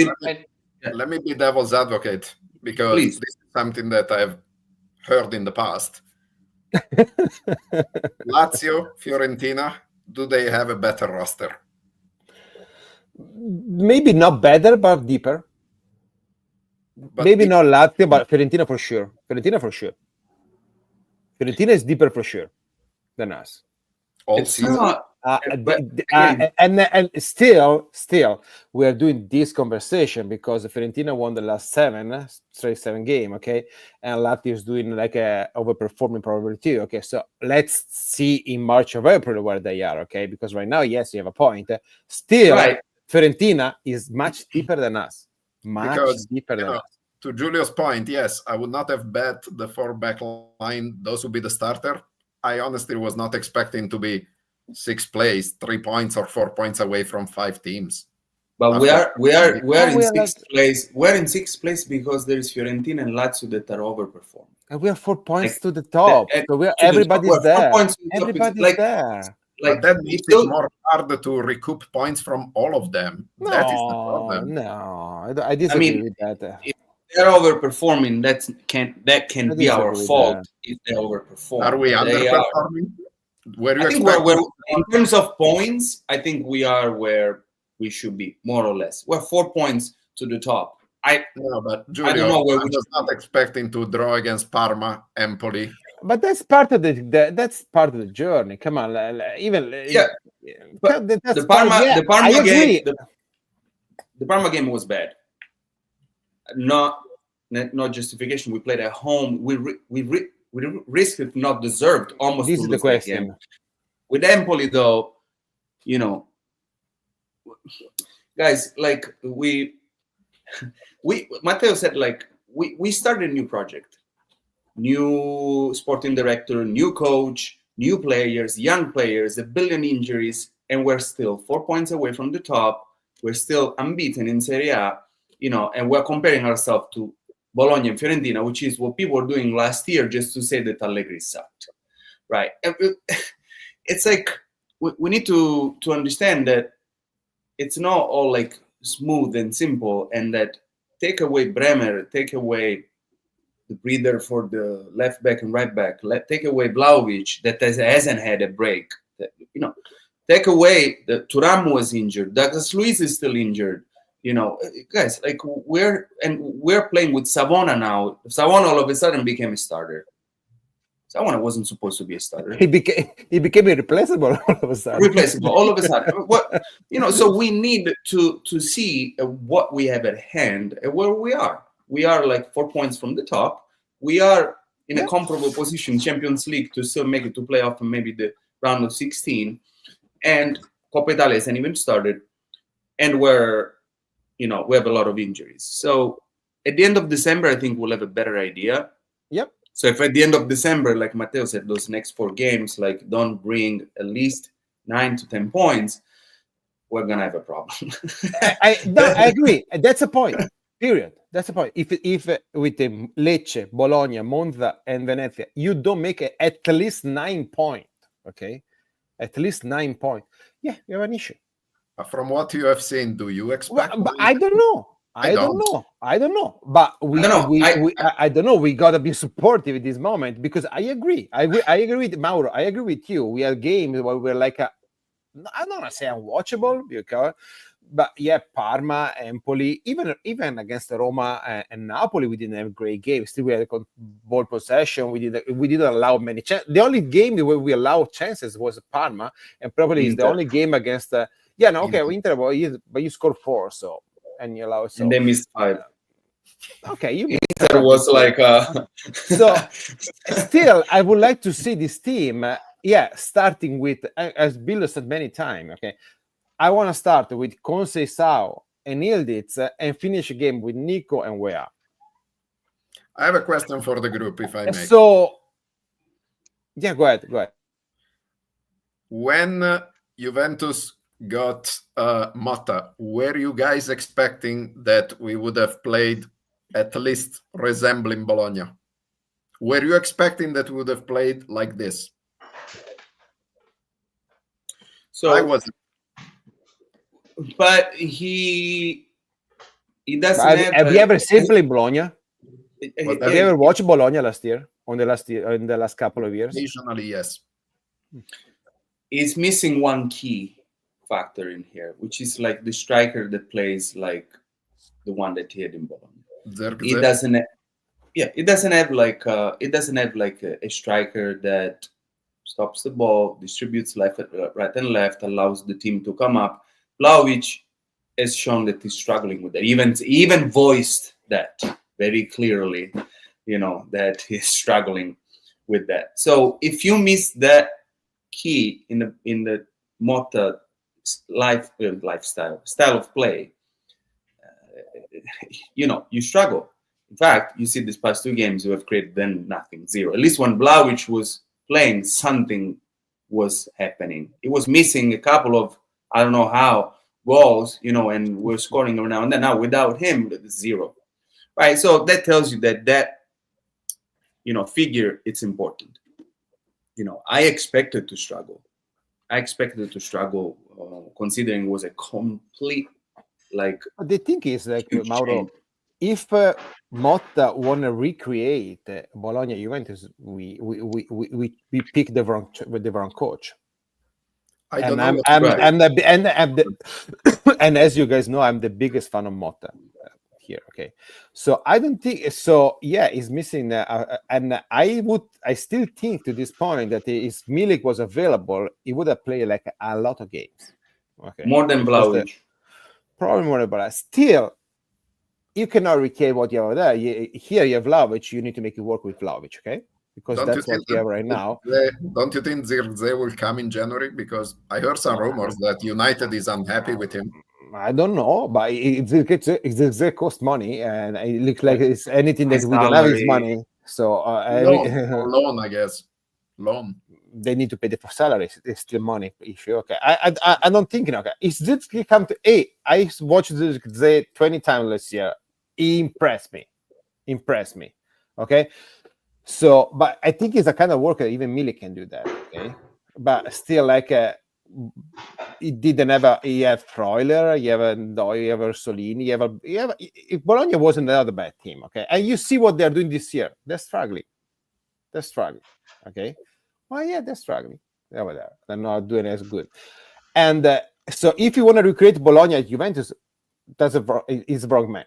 let me be devil's advocate, because Please. this is something that I've heard in the past. Lazio, Fiorentina, do they have a better roster? Maybe not better, but deeper. But Maybe not Lazio, but Fiorentina for sure. Fiorentina is deeper for sure than us. all It's season. not. And still, we are doing this conversation because Fiorentina won the last 7 game, okay, and Lazio is doing like a overperforming probably too, okay. So let's see in March or April where they are, okay, because right now, yes, you have a point. Still, Right. Fiorentina is much deeper than us. Because, Deeper than us. To Giulio's point, yes, I would not have bet the 4 back line, those would be the starter. I honestly was not expecting to be 6th place, 3 points or 4 points away from 5 teams. But we are in are 6th place. We're in 6th place because there is Fiorentina and Lazio that are overperforming. And we are 4 points Like, to the top. and So we're everybody's 4 there. points to the top. Everybody's Like- there. Like But that makes still- it more hard to recoup points from all of them. That is the problem. No, I disagree with that. they're overperforming. That can I be our disagree with fault that. if they overperform. Are we They are. underperforming? Were you I think expecting? in terms of points, I think we are where we should be, more or less. We're 4 points to the top. No, but I Giulio, don't know where I we was not expecting to draw against Parma, Empoli. But that's part of the journey. Come on, even but that's the Parma I game, agree. the Parma game was bad. Not justification. We played at home. We risked it, not deserved, almost. This to is lose the that question. game. With Empoli, though, you know, guys, like Matteo said, like we started a new project, new sporting director, new coach, new players, young players, 1 billion injuries, and we're still 4 points away from the top. We're still unbeaten in Serie A, you know, and we're comparing ourselves to Bologna and Fiorentina, which is what people were doing last year just to say that Allegri sucked, right? It's like we need to understand that it's not all like smooth and simple, and that take away Bremer, take away the breather for the left back and right back, take away Vlahovic that hasn't had a break, you know, take away the Thuram was injured, Douglas Luiz is still injured, you know, guys, like we're playing with Savona now. Savona all of a sudden became a starter. Savona wasn't supposed to be a starter. He became irreplaceable all of a sudden. Replaceable all of a sudden. What, you know, so we need to see what we have at hand and where we are. We are like 4 points from the top. We are in a comfortable position, Champions League, to still make it to playoff and maybe the round of 16. And Coppa Italia hasn't even started. And we're, you know, we have a lot of injuries. So at the end of December, I think we'll have a better idea. Yep. So if at the end of December, like Matteo said, those next 4 games, like don't bring at least 9 to 10 points, we're gonna have a problem. I agree. That's a point. Period. That's a point. If with the Lecce, Bologna, Monza, and Venezia, you don't make at least 9 points, okay? At least 9 points. Yeah, you have an issue. From what you have seen, do you expect? But I don't know. I don't know. But I don't know. We gotta be supportive at this moment because I agree. I agree with Mauro. I agree with you. We have games where we're like I don't want to say unwatchable because, but yeah, Parma, Empoli, even against Roma and Napoli, we didn't have great games. Still, we had ball possession. We didn't allow many chances. The only game where we allowed chances was Parma, and probably is the only game against. Inter, but you scored 4, so. and you allow so. And they missed 5. Okay, you missed. It was like so. Still, I would like to see this team. Starting with, as Bill said many times. Okay, I want to start with Conceição and Yildiz and finish a game with Nico and Wea. I have a question for the group, if I may. So, yeah, go ahead. When Juventus got Motta, were you guys expecting that we would have played at least resembling Bologna? Were you expecting that we would have played like this? So I wasn't. But he doesn't have you ever seen play Bologna? Have you ever watched Bologna last year? In the last couple of years? Occasionally, yes. He's missing one key factor in here, which is like the striker that plays like the one that he had in Bologna. It doesn't have like a striker that stops the ball, distributes right and left, allows the team to come up. Vlahovic has shown that he's struggling with that. Even voiced that very clearly, that he's struggling with that. So if you miss that key in the Motta style of play, you struggle. In fact, you see these past 2 games you have created then nothing, 0. At least when Vlahovic was playing, something was happening. It was missing a couple of, I don't know how, goals, and we're scoring every now and then. Now without him, it's 0. Right? So that tells you that figure, it's important. I expected to struggle. Considering it was a complete, like. The thing is, like, Mauro, change. If Motta want to recreate Bologna Juventus, we pick the wrong coach. I don't know. And as you guys know, I'm the biggest fan of Motta here. Okay, so I don't think so. Yeah, he's missing, and I still think to this point that if Milik was available, he would have played like a lot of games. Okay, more than Vlahovic. Probably more than Vlahovic. Still, you cannot recreate what you have there. Here you have Vlahovic. You need to make it work with Vlahovic. Okay. Because that's what we have right now. Don't you think Zirkzee will come in January? Because I heard some rumors that United is unhappy with him. I don't know, but Zirkzee costs money, and it looks like it's anything that we don't have is money. So loan, I guess. Loan. They need to pay the salaries. It's still money issue. Okay, I don't think. Okay, if Zirkzee come to I watched Zirkzee 20 times last year. He impressed me. Okay. So, but I think he's a kind of worker. Even Milik can do that. Okay, but still, like, he didn't have. He have Freuler, you have Solini, if Bologna wasn't another bad team. Okay, and you see what they're doing this year. They're struggling. Okay, well, yeah, they're struggling over there. They're not doing as good. And so, if you want to recreate Bologna at Juventus, he's a wrong man.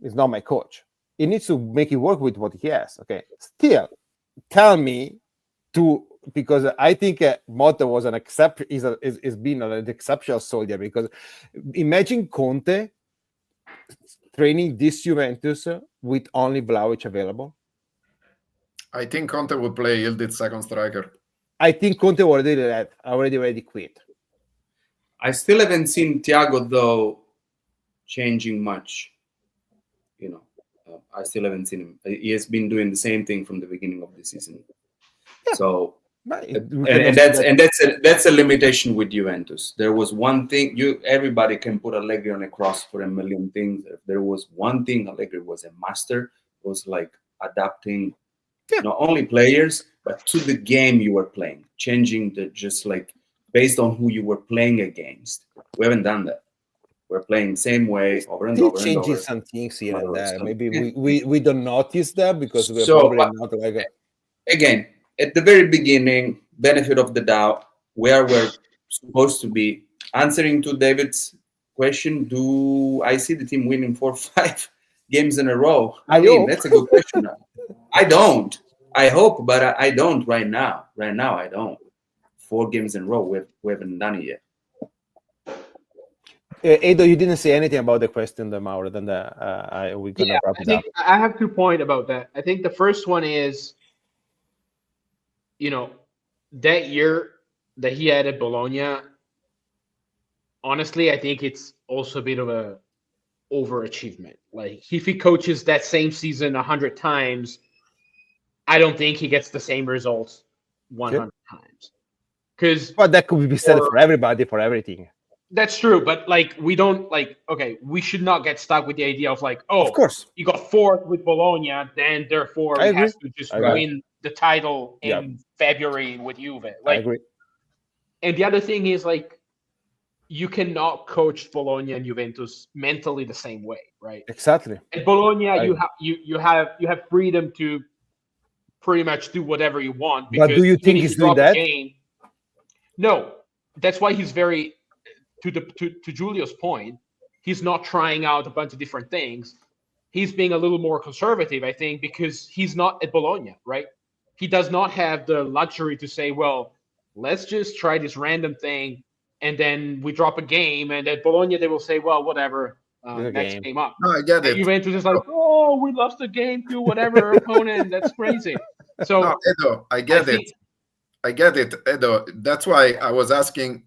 He's not my coach. He needs to make it work with what he has. Okay. Still, tell me because I think Motta was is being an exceptional soldier. Because imagine Conte training this Juventus with only Vlahovic available. I think Conte would play Yildiz second striker. I think Conte already quit. I still haven't seen Thiago though changing much. I still haven't seen him. He has been doing the same thing from the beginning of the season. Yeah. So, and that's a limitation with Juventus. There was one thing everybody can put Allegri on a cross for a million things. If there was one thing Allegri was a master, it was like adapting not only players but to the game you were playing, changing just like based on who you were playing against. We haven't done that. We're playing the same way over and over. Changing some things here and there. Maybe we don't notice that because we're probably not like again, at the very beginning, benefit of the doubt, where we're supposed to be. Answering to David's question, do I see the team winning 4 or 5 games in a row? I mean, that's a good question. I don't. I hope, but I don't right now. Right now, I don't. 4 games in a row, we haven't done it yet. Edo, you didn't say anything about the question, the Mauro. Then we're gonna wrap I it think up. I have 2 points about that. I think the first one is, that year that he had at Bologna, honestly, I think it's also a bit of a overachievement. Like, if he coaches that same season 100 times, I don't think he gets the same results 100 times. Because But that could be said for everybody, for everything. that's true, but like, we don't okay, we should not get stuck with the idea of like, Of course, you got fourth with Bologna, then therefore I he agree. has to just win the title Yeah. in February with Juve. I Like, agree. and the other thing is, like, you cannot coach Bologna and Juventus mentally the same way, right? Exactly. At Bologna, you have freedom to pretty much do whatever you want. Because But do you think he's doing that? No, that's why he's very, to Giulio's point, he's not trying out a bunch of different things. He's being a little more conservative, I think, because he's not at Bologna, right? He does not have the luxury to say, well, let's just try this random thing, and then we drop a game, and at Bologna they will say, well, whatever, next game up. No, I get it. Juventus is like, oh, we lost the game to whatever opponent. That's crazy. So no, Edo, I get it. I get it, Edo. That's why I was asking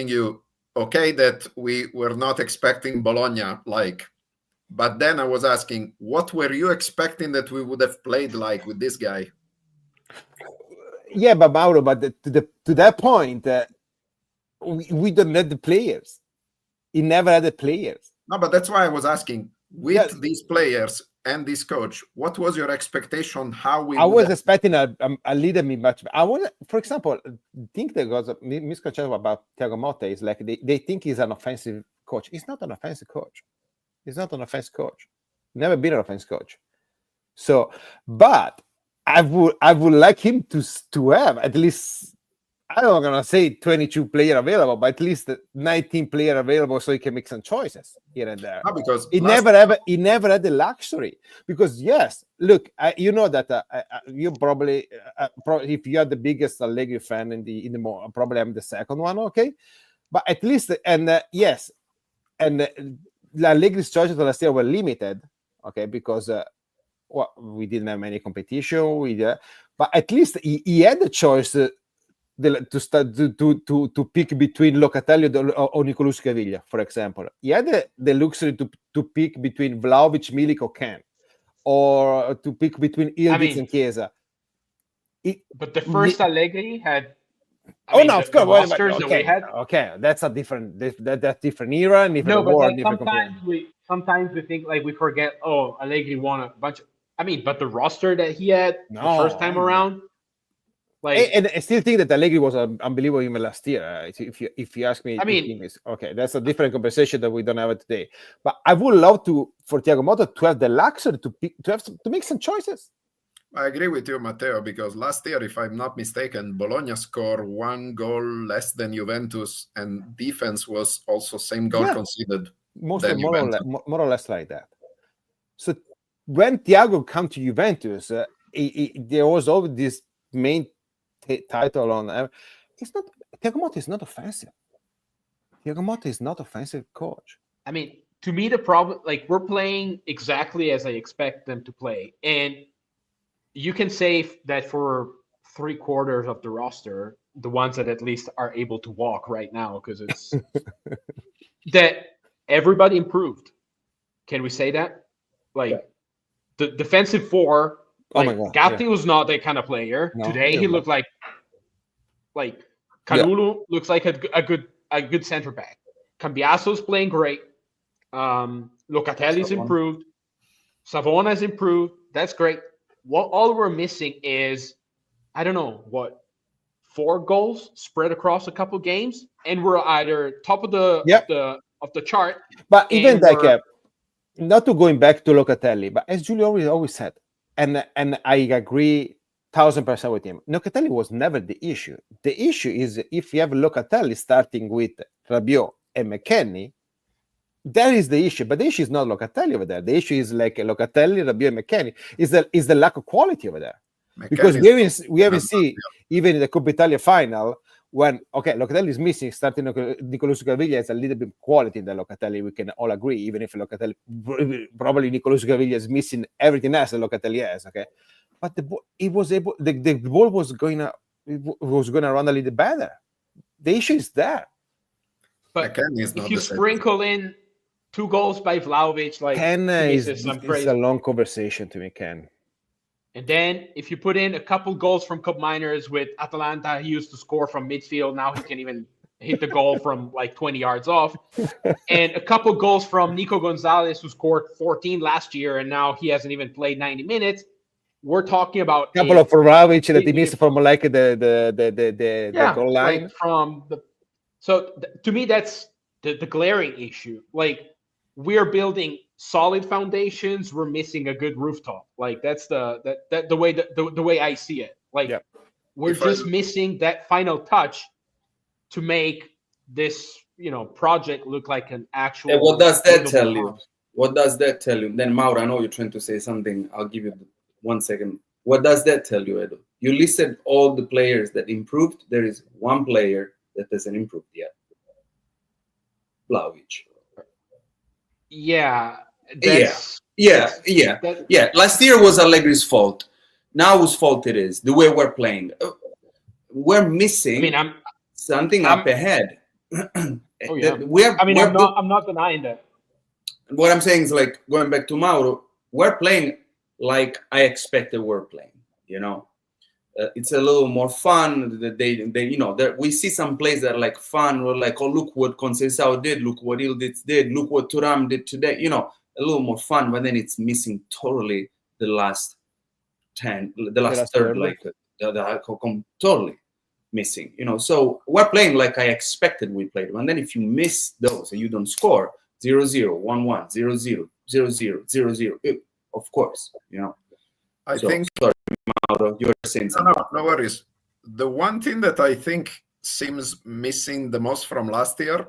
you, okay, that we were not expecting Bologna, but then I was asking, what were you expecting that we would have played like with this guy? Yeah, but Mauro, but to that point, we don't have the players. He never had the players. No, but that's why I was asking, with these players and this coach, what was your expectation? I was expecting a little bit much. I want, for example, think there was a misconception about Thiago Motta is like they think he's an offensive coach. He's not an offensive coach. He's not an offensive coach. Never been an offensive coach. So, but I would like him to have at least, I'm not gonna say 22 players available, but at least 19 players available so he can make some choices here and there. No, because he never had the luxury. Because yes, look, you know that you probably if you are the biggest Allegri fan in the probably I'm the second one, okay? But at least yes, and Allegri's choices last year were limited, okay, because we didn't have any competition. But at least he had the choice. To start to pick between Locatelli or Nicolussi Caviglia, for example. He had the luxury to pick between Vlahovic, Milik, or Ken, or to pick between Ildiz and Chiesa. But the first Allegri had. Of course. Okay, that's a different different era, different war, different. Sometimes we think like we forget. Oh, Allegri won a bunch. But the roster that he had the first time around. And I still think that Allegri was unbelievable even last year. If you ask me, okay, that's a different conversation that we don't have today. But I would love for Thiago Motta to have the luxury to make some choices. I agree with you, Matteo, because last year, if I'm not mistaken, Bologna scored 1 goal less than Juventus, and defense was also same goal conceded. More or less like that. So when Thiago come to Juventus, there was always this main title on. It's not. Thiago Motta is not offensive. Thiago Motta is not offensive coach. To me, the problem, we're playing exactly as I expect them to play, and you can say that for 3/4 of the roster, the ones that at least are able to walk right now, because it's that everybody improved. Can we say that? The defensive four. Gatti was not that kind of player. No, today he looked like Kalulu looks like a good center back. Cambiaso's playing great. Locatelli's improved. Savona's improved. That's great. What all we're missing is, I don't know, 4 goals spread across a couple games, and we're either top of the chart. But even not to going back to Locatelli, but as Giulio always said. And I agree 1000% with him. Locatelli was never the issue. The issue is if you have Locatelli starting with Rabiot and McKennie, that is the issue. But the issue is not Locatelli over there. The issue is Locatelli, Rabiot, and McKennie. Is the lack of quality over there. McKennie, because we haven't seen even in the Coppa Italia final when Locatelli is missing, starting Nicolas Caviglia has a little bit of quality in the Locatelli. We can all agree, even if Locatelli probably Nicolas Caviglia is missing everything else that Locatelli has. Okay, but the ball was going to run a little better. The issue is there. But if you sprinkle in 2 goals by Vlahovic, like Ken is crazy. a long conversation to me, Ken. And then if you put in a couple goals from Cup Minors with Atalanta, he used to score from midfield. Now he can even hit the goal from like 20 yards off. And a couple goals from Nico Gonzalez, who scored 14 last year, and now he hasn't even played 90 minutes. We're talking about a couple of Vlahovic that he missed from like the goal line. Like to me, that's the glaring issue. Like, we're building solid foundations, we're missing a good rooftop. Like, that's the way I see it. Like, we're just missing that final touch to make this project look like an actual. And what does that tell you? What does that tell you? Then Mauro, I know you're trying to say something. I'll give you 1 second. What does that tell you, Edo? You listed all the players that improved. There is one player that hasn't improved yet. Vlahovic. Yeah. Last year was Allegri's fault. Now whose fault it is? The way we're playing. We're missing something up ahead. I'm not denying that. What I'm saying is, like, going back to Mauro, we're playing like I expected we're playing. It's a little more fun. We see some plays that are like fun. We're like, oh, look what Conceição did. Look what Ildiz did. Look what Thuram did today. A little more fun, but then it's missing totally the last third, like totally missing. So we're playing like I expected we played. And then if you miss those and you don't score, 0-0, 1-1, 0-0, 0-0, 0-0, of course, I think. Sorry, Mauro, you were saying something. No worries. The one thing that I think seems missing the most from last year,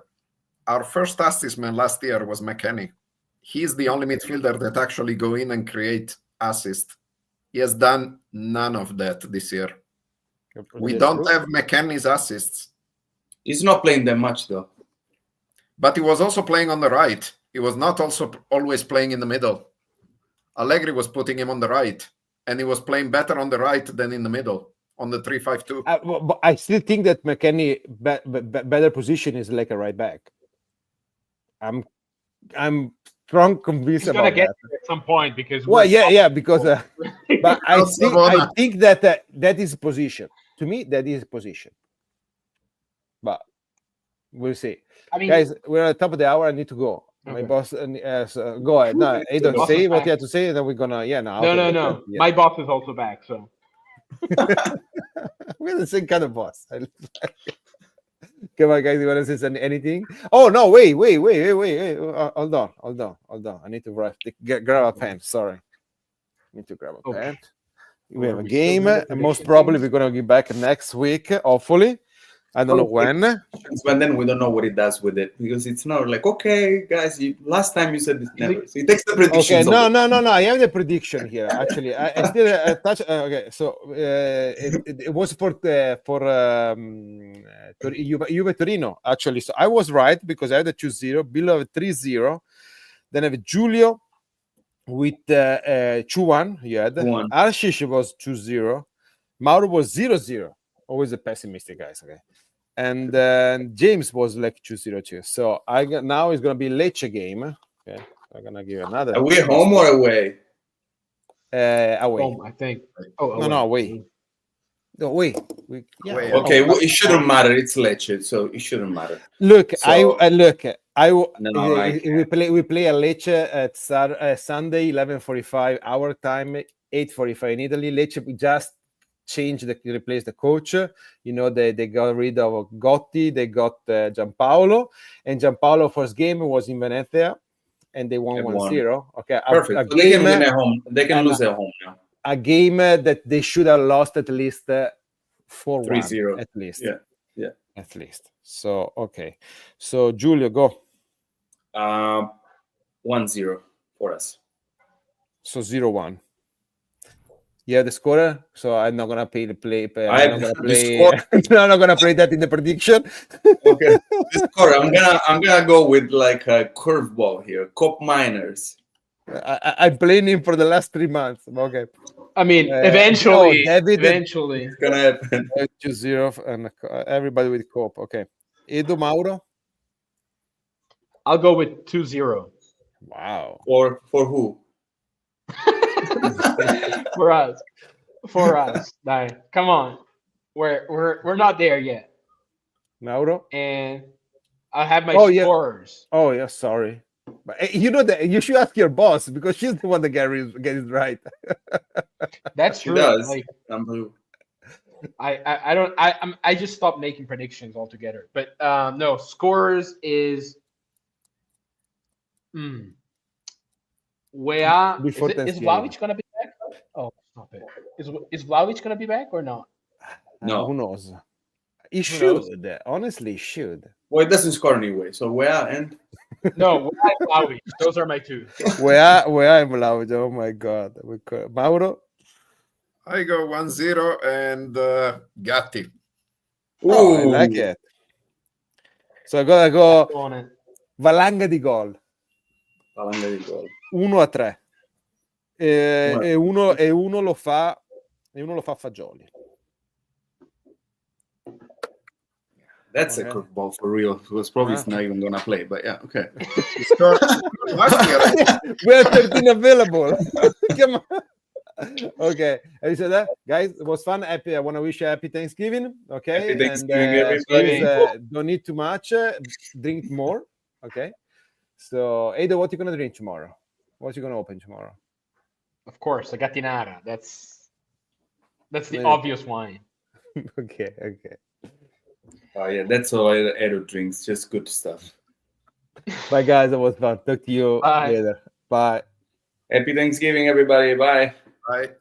our first assist man last year was McKennie. He's the only midfielder that actually go in and create assist. He has done none of that this year. We don't have McKennie's assists. He's not playing that much, though. But he was also playing on the right. He was not also always playing in the middle. Allegri was putting him on the right, and he was playing better on the right than in the middle on the 3-5-2. But I still think that McKennie better position is like a right back. I'm strong convinced about that. At some point, because because but I think that that is position. To me, that is position. But we'll see. Guys, we're at the top of the hour. I need to go. Okay. My boss, go ahead. No, I don't say what you have to say, and then we're gonna. No. Yeah. My boss is also back, so we're the same kind of boss. Come on, guys. You want to say anything? Oh no! Wait! Hold on. I need to grab a pen. Sorry, I need to grab a pen. We have a game, and most probably we're gonna get back next week. Hopefully. I don't know when. But then we don't know what it does with it, because it's not like, okay, guys, last time you said this never. So it takes the prediction. Okay, no. I have the prediction here. Actually, I still touch. Okay, so it was for Juve Torino. Actually, so I was right because I had a 2-0, below a 3-0. Then I have Giulio with 2-1. You had Arshish was 2-0. Mauro was 0-0. Always a pessimistic, guys. Okay. And James was like 2-0. So now it's gonna be Lecce game. Okay, I'm gonna give another. Are we home or away? Away. Home, I think. No, away. No, wait. Okay, it shouldn't matter. It's Lecce, so it shouldn't matter. Look, so, we play a Lecce at Sunday, 11:45 our time, 8:45 in Italy. Lecce just replace the coach. They got rid of Gotti, they got Giampaolo, and Giampaolo first game was in Venezia and they won 1-0. Okay, perfect. So they can win at home. They can lose at home now. A game that they should have lost at least 4-1 3-0 at least. Yeah. At least. So okay. So Giulio, go. 1-0 for us. So 0-1. You have the scorer, so I'm not gonna play. I I'm have not gonna the play. score. I'm not gonna play that in the prediction. Okay. The score. I'm gonna go with like a curveball here. Cop Miners. I'm playing him for the last 3 months. Okay. I mean, eventually, David, eventually. It's gonna happen. 2-0, and everybody with Cope. Okay. Edo Mauro. I'll go with 2-0. Wow. For who? For us. For us. No, come on. We're not there yet. Mauro. And I'll have my Oh, yeah. scorers. Oh yeah, sorry. But you know that you should ask your boss because she's the one that get it right. That's She true. does. Like I'm blue. I just stopped making predictions altogether. But no, scorers is where Before is Thanksgiving. Vlahovic gonna be back? Oh, stop it. Is Vlahovic gonna be back or not? No. Who knows? He Who should. knows? Honestly, he should. Well, it doesn't score anyway. So where and No, Vlahovic. Those are my two. Where I'm allowed. Oh my god. Mauro. I go 1-0 and Gatti. Oh, I like it. So I gotta go On it. valanga di gol. Valanga di gol. 1-3. E uno lo fa Fagioli. That's Okay. a curveball for real. It was probably not even gonna play, but yeah, okay. We have 13 available. Come on. Okay, having said that, guys, it was fun. Happy. I want to wish you happy Thanksgiving. Okay, Happy Thanksgiving, everybody. please, don't eat too much. Drink more. Okay. So, Edo, what you gonna drink tomorrow? What you gonna open tomorrow? Of course, the Gattinara. That's the Yeah. obvious wine. Okay. Oh yeah, that's all Edo drinks. Just good stuff. Bye, guys. It was fun. Talk to you Bye. later. Bye. Happy Thanksgiving, everybody. Bye. Right.